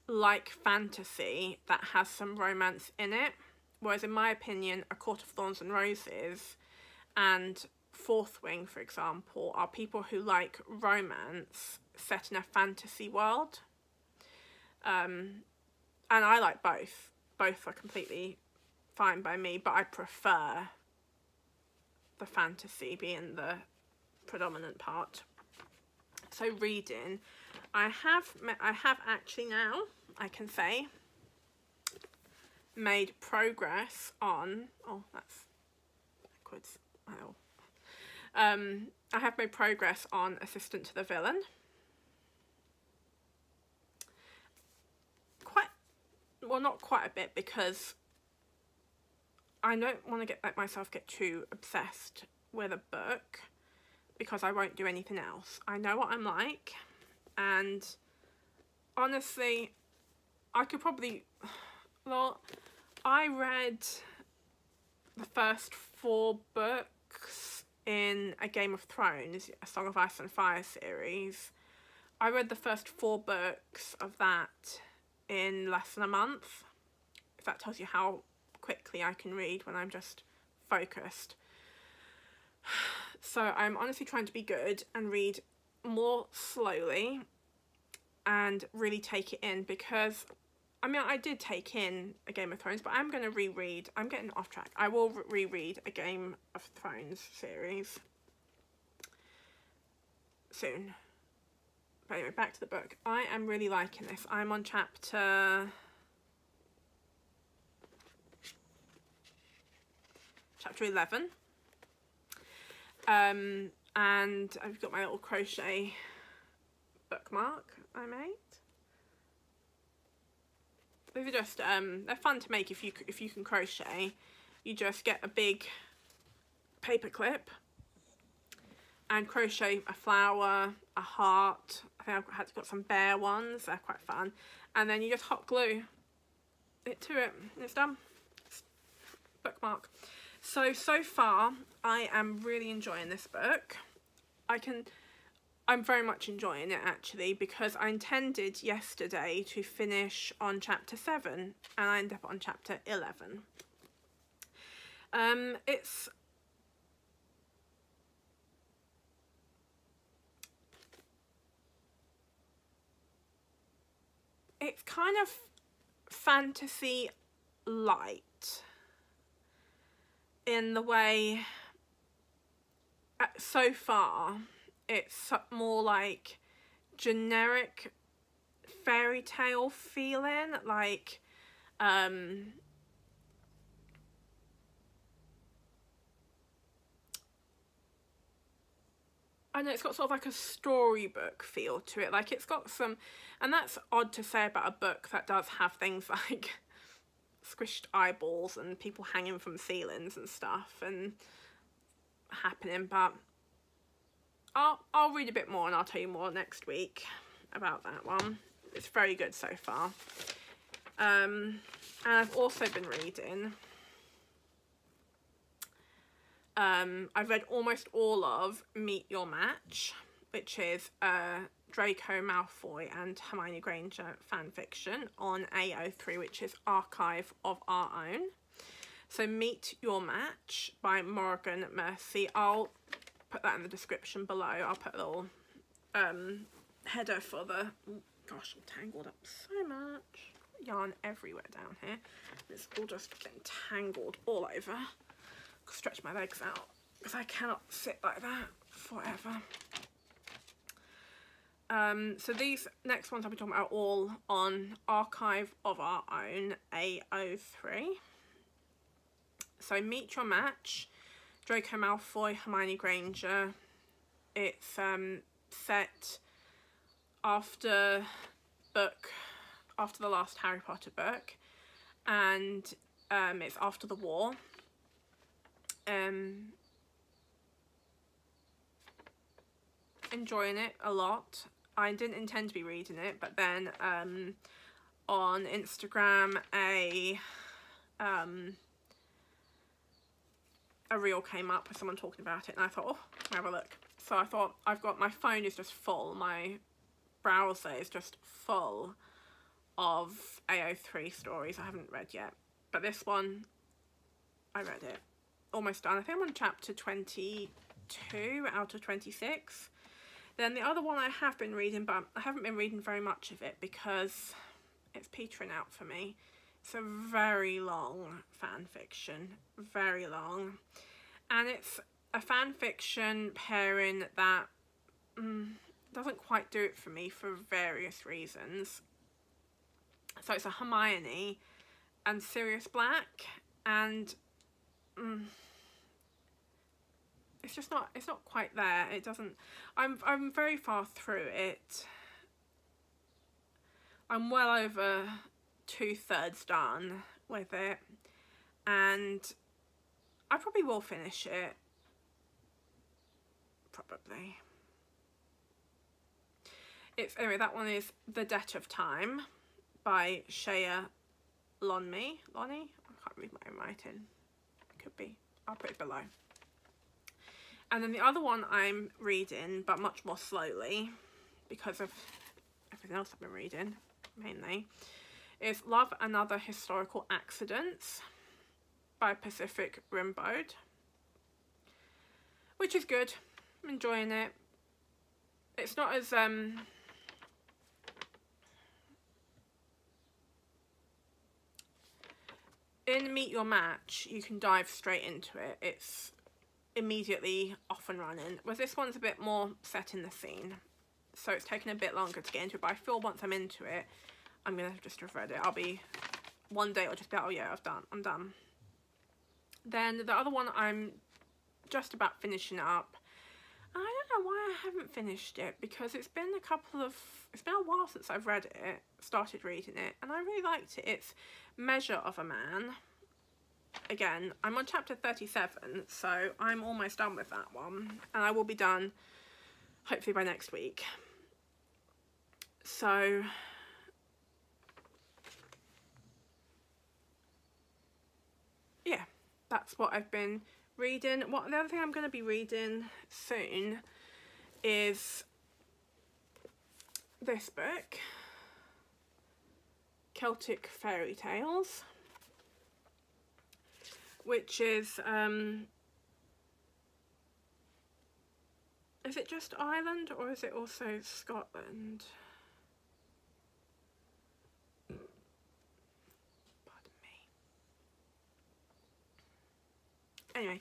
like fantasy that has some romance in it, whereas in my opinion, A Court of Thorns and Roses and Fourth Wing, for example, are people who like romance set in a fantasy world. And I like both. Both are completely fine by me, but I prefer the fantasy being the predominant part. So reading, I have actually now, I can say, made progress on, oh, that's backwards, oh. I have made progress on Assistant to the Villain. Well, not quite a bit, because I don't want to let myself get too obsessed with a book, because I won't do anything else. I know what I'm like, and honestly, I could probably, well, I read the first 4 books in A Game of Thrones, A Song of Ice and Fire series. I read the first 4 books of that in less than a month, if that tells you how quickly I can read when I'm just focused. So I'm honestly trying to be good and read more slowly and really take it in, because I mean, I did take in A Game of Thrones, but I'm going to reread, I'm getting off track, I will reread A Game of Thrones series soon. But anyway, back to the book. I am really liking this. I'm on chapter 11. And I've got my little crochet bookmark I made. These are just they're fun to make if you can crochet. You just get a big paper clip and crochet a flower, a heart. I think I've got some bear ones, they're quite fun. And then you just hot glue it to it and it's done. It's bookmark. So far I am really enjoying this book. I'm very much enjoying it actually, because I intended yesterday to finish on chapter 7 and I ended up on chapter 11. It's kind of fantasy light in the way, so far it's more like generic fairy tale feeling, like I know it's got sort of like a storybook feel to it, like it's got some, and that's odd to say about a book that does have things like squished eyeballs and people hanging from ceilings and stuff and happening, but I'll read a bit more and I'll tell you more next week about that one. It's very good so far. And I've also been reading, I've read almost all of Meet Your Match, which is Draco Malfoy and Hermione Granger fanfiction on AO3, which is Archive of Our Own. So Meet Your Match by Morrigan Mercy. I'll put that in the description below. I'll put a little header for the, oh gosh, I'm tangled up so much. Yarn everywhere down here. It's all just getting tangled all over. Stretch my legs out because I cannot sit like that forever. So these next ones I'll be talking about all on Archive of Our Own AO3. So Meet Your Match, Draco Malfoy, Hermione Granger. It's set after the last Harry Potter book, and it's after the war. Enjoying it a lot. I didn't intend to be reading it, but then on Instagram a reel came up with someone talking about it, and I thought, oh, I'll have a look. So I thought, my phone is just full, my browser is just full of AO3 stories I haven't read yet. But this one, I read it. Almost done. I think I'm on chapter 22 out of 26. Then the other one I have been reading, but I haven't been reading very much of it because it's petering out for me. It's a very long fan fiction, very long. And it's a fan fiction pairing that doesn't quite do it for me for various reasons. So it's a Hermione and Sirius Black, and it's not quite there. It doesn't, I'm very far through it. I'm well over 2/3 done with it, and I probably will finish it. Probably. Anyway, that one is The Debt of Time by Shea Lonnie. I can't read my own writing. It could be. I'll put it below. And then the other one I'm reading, but much more slowly, because of everything else I've been reading, mainly, is Love and Other Historical Accidents by Pacific Rimbaud, which is good. I'm enjoying it. It's not as in Meet Your Match, you can dive straight into it. It's immediately off and running. Whereas this one's a bit more set in the scene, so it's taken a bit longer to get into it. But I feel once I'm into it, I'm gonna just have read it. I'll be, one day I'll just be like, oh yeah, I'm done. Then the other one I'm just about finishing up. I don't know why I haven't finished it, because it's been a while since I've read it, started reading it, and I really liked it. It's Measure of a Man. Again, I'm on chapter 37, so I'm almost done with that one, and I will be done hopefully by next week. So yeah, that's what I've been reading. The other thing I'm going to be reading soon is this book, Celtic Fairy Tales, which is it just Ireland, or is it also Scotland? Anyway,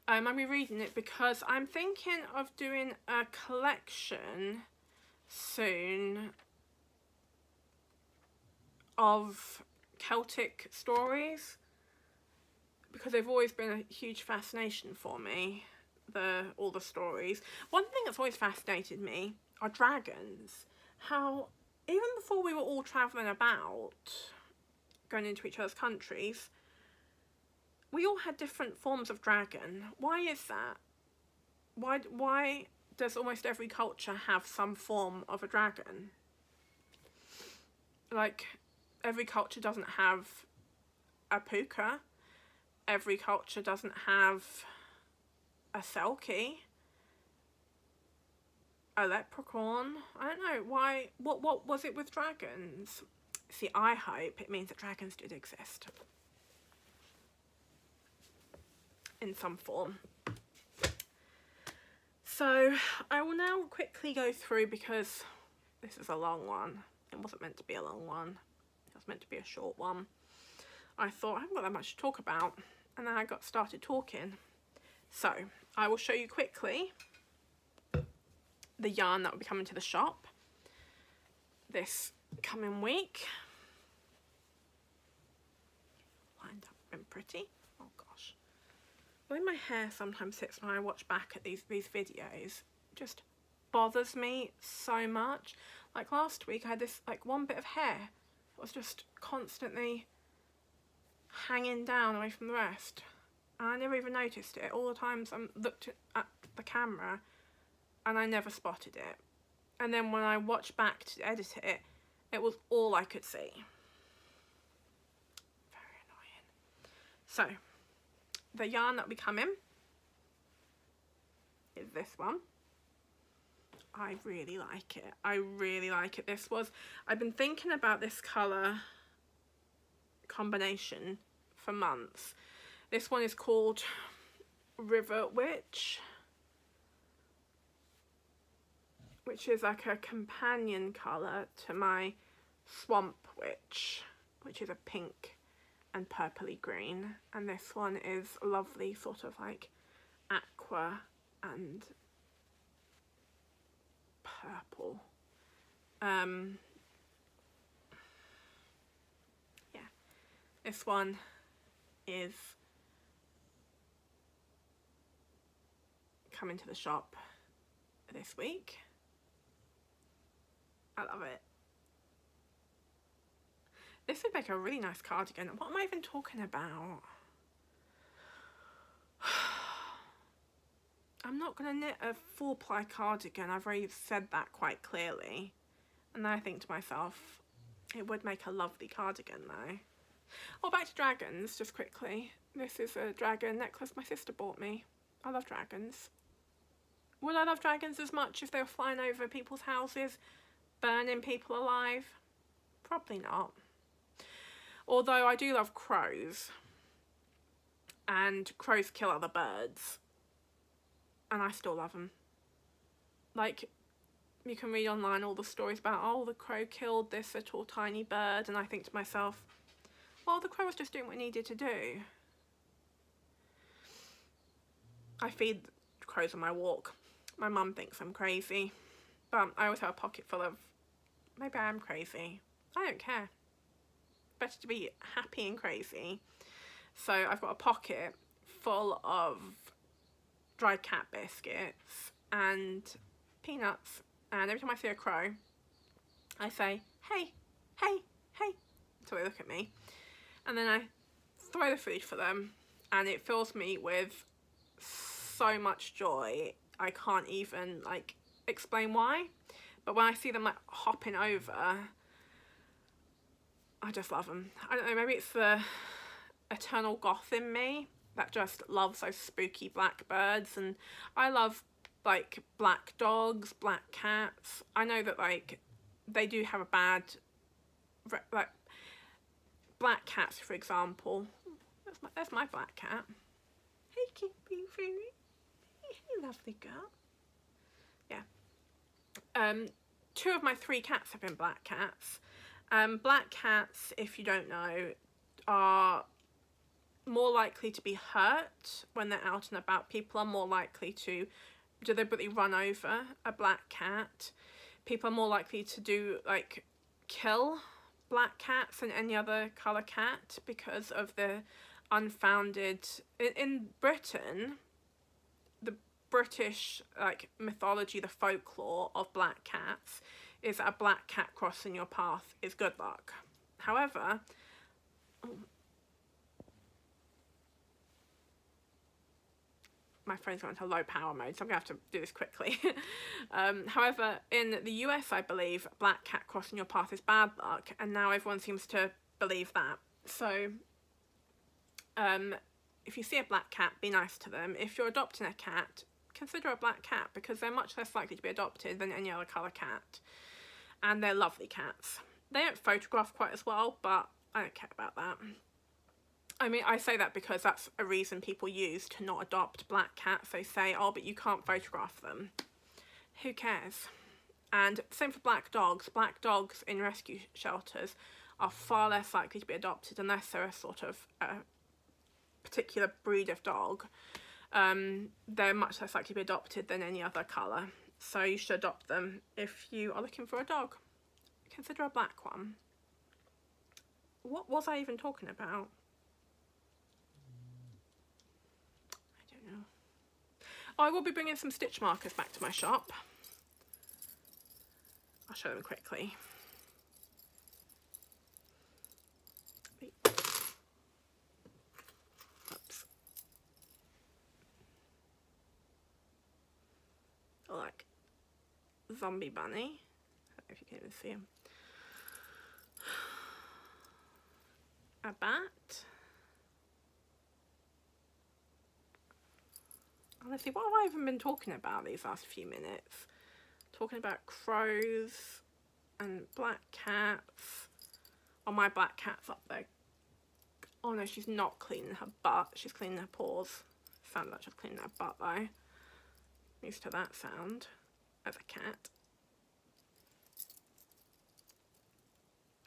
I'm rereading it because I'm thinking of doing a collection soon of Celtic stories, because they've always been a huge fascination for me, all the stories. One thing that's always fascinated me are dragons. How, even before we were all travelling about, going into each other's countries, we all had different forms of dragon. Why is that? Why does almost every culture have some form of a dragon? Like, every culture doesn't have a puka. Every culture doesn't have a selkie, a leprechaun. I don't know why. What was it with dragons? See, I hope it means that dragons did exist in some form. So I will now quickly go through, because this is a long one. It wasn't meant to be a long one. It was meant to be a short one. I thought I haven't got that much to talk about, and then I got started talking. So I will show you quickly the yarn that will be coming to the shop this coming week. Lined up and pretty. Oh gosh. The way my hair sometimes sits when I watch back at these videos just bothers me so much. Like last week I had this like one bit of hair that was just constantly hanging down away from the rest, and I never even noticed it. All the times I looked at the camera and I never spotted it. and then when I watched back to edit it, it was all I could see. Very annoying. So the yarn that we come in is this one. I really like it. I really like it. I've been thinking about this colour combination for months. This one is called River Witch, which is like a companion colour to my Swamp Witch, which is a pink and purpley green, and this one is lovely sort of like aqua and purple. Yeah, this one is coming to the shop this week. I love it. This would make a really nice cardigan. What am I even talking about? I'm not going to knit a 4-ply cardigan. I've already said that quite clearly. And then I think to myself, it would make a lovely cardigan though. Oh, back to dragons, just quickly. This is a dragon necklace my sister bought me. I love dragons. Would I love dragons as much if they were flying over people's houses, burning people alive? Probably not. Although I do love crows. And crows kill other birds. And I still love them. Like, you can read online all the stories about, oh, the crow killed this little tiny bird, and I think to myself, well, the crow was just doing what it needed to do. I feed crows on my walk. My mum thinks I'm crazy, but I always have a pocket full of, maybe I am crazy. I don't care. Better to be happy and crazy. So I've got a pocket full of dried cat biscuits and peanuts, and every time I see a crow I say, hey, hey, hey, until they look at me, and then I throw the food for them, and it fills me with so much joy. I can't even like explain why, but when I see them like hopping over, I just love them. I don't know, maybe it's the eternal goth in me that just loves those spooky black birds, and I love like black dogs, black cats. I know that like they do have a bad, like black cats for example. There's my black cat. Hey Kitty Fairy. Hey lovely girl. Yeah. 2 of my 3 cats have been black cats. Black cats, if you don't know, are more likely to be hurt when they're out and about. People are more likely to deliberately run over a black cat. People are more likely to do like kill black cats than any other colour cat because of the unfounded, in Britain, the British like mythology, the folklore of black cats is that a black cat crossing your path is good luck. However, my phone's gone into low power mode, so I'm gonna have to do this quickly. However, in the US, I believe black cat crossing your path is bad luck, and now everyone seems to believe that. So, if you see a black cat, be nice to them. If you're adopting a cat, consider a black cat, because they're much less likely to be adopted than any other colour cat. And they're lovely cats. They don't photograph quite as well, but I don't care about that. I mean, I say that because that's a reason people use to not adopt black cats. They say, oh, but you can't photograph them. Who cares? And same for black dogs. Black dogs in rescue shelters are far less likely to be adopted unless they're a sort of particular breed of dog. They're much less likely to be adopted than any other colour. So you should adopt them if you are looking for a dog. Consider a black one. What was I even talking about? I don't know. Oh, I will be bringing some stitch markers back to my shop. I'll show them quickly. Oops. Like zombie bunny. I don't know if you can even see him. A bat. Honestly, what have I even been talking about these last few minutes? Talking about crows and black cats. Oh, my black cat's up there. Oh no, she's not cleaning her butt. She's cleaning her paws. Sounded like she's cleaning her butt though. I'm used to that sound as a cat.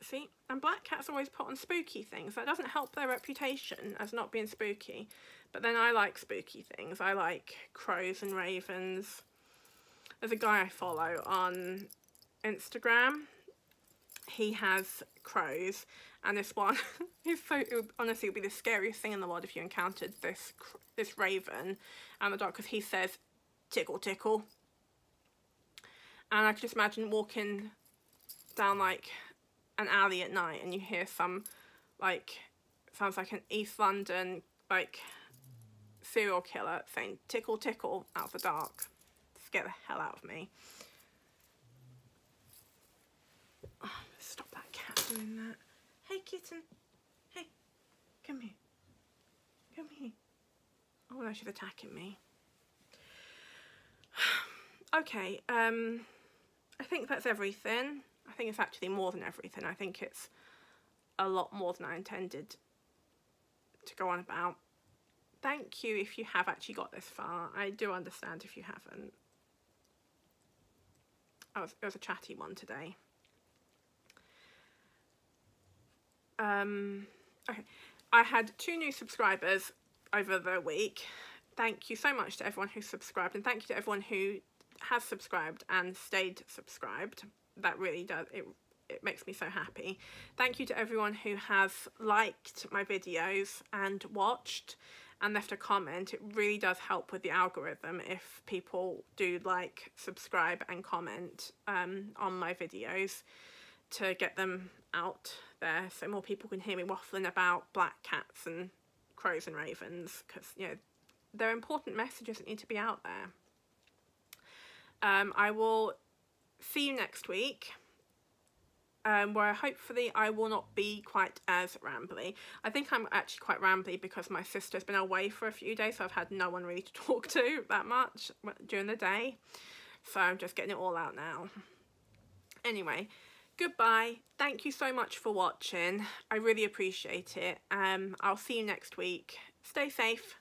See? And black cats always put on spooky things. That doesn't help their reputation as not being spooky. But then I like spooky things. I like crows and ravens. There's a guy I follow on Instagram. He has crows, and this one, honestly, it would be the scariest thing in the world if you encountered this raven and the dog, because he says, tickle, tickle. And I could just imagine walking down like an alley at night and you hear some, like, sounds like an East London, like, serial killer saying tickle, tickle out of the dark. Scare the hell out of me. Oh, stop that cat doing that. Hey, kitten. Hey, come here. Come here. Oh no, she's attacking me. Okay, I think that's everything. I think it's actually more than everything. I think it's a lot more than I intended to go on about. Thank you if you have actually got this far. I do understand if you haven't. It was a chatty one today. Okay, I had 2 new subscribers over the week. Thank you so much to everyone who subscribed, and thank you to everyone who has subscribed and stayed subscribed. That really does, it makes me so happy. Thank you to everyone who has liked my videos and watched and left a comment. It really does help with the algorithm if people do like, subscribe and comment on my videos to get them out there so more people can hear me waffling about black cats and crows and ravens, because, you know, they're important messages that need to be out there. I will see you next week, where hopefully I will not be quite as rambly. I think I'm actually quite rambly because my sister's been away for a few days, so I've had no one really to talk to that much during the day. So I'm just getting it all out now. Anyway, goodbye. Thank you so much for watching. I really appreciate it. I'll see you next week. Stay safe.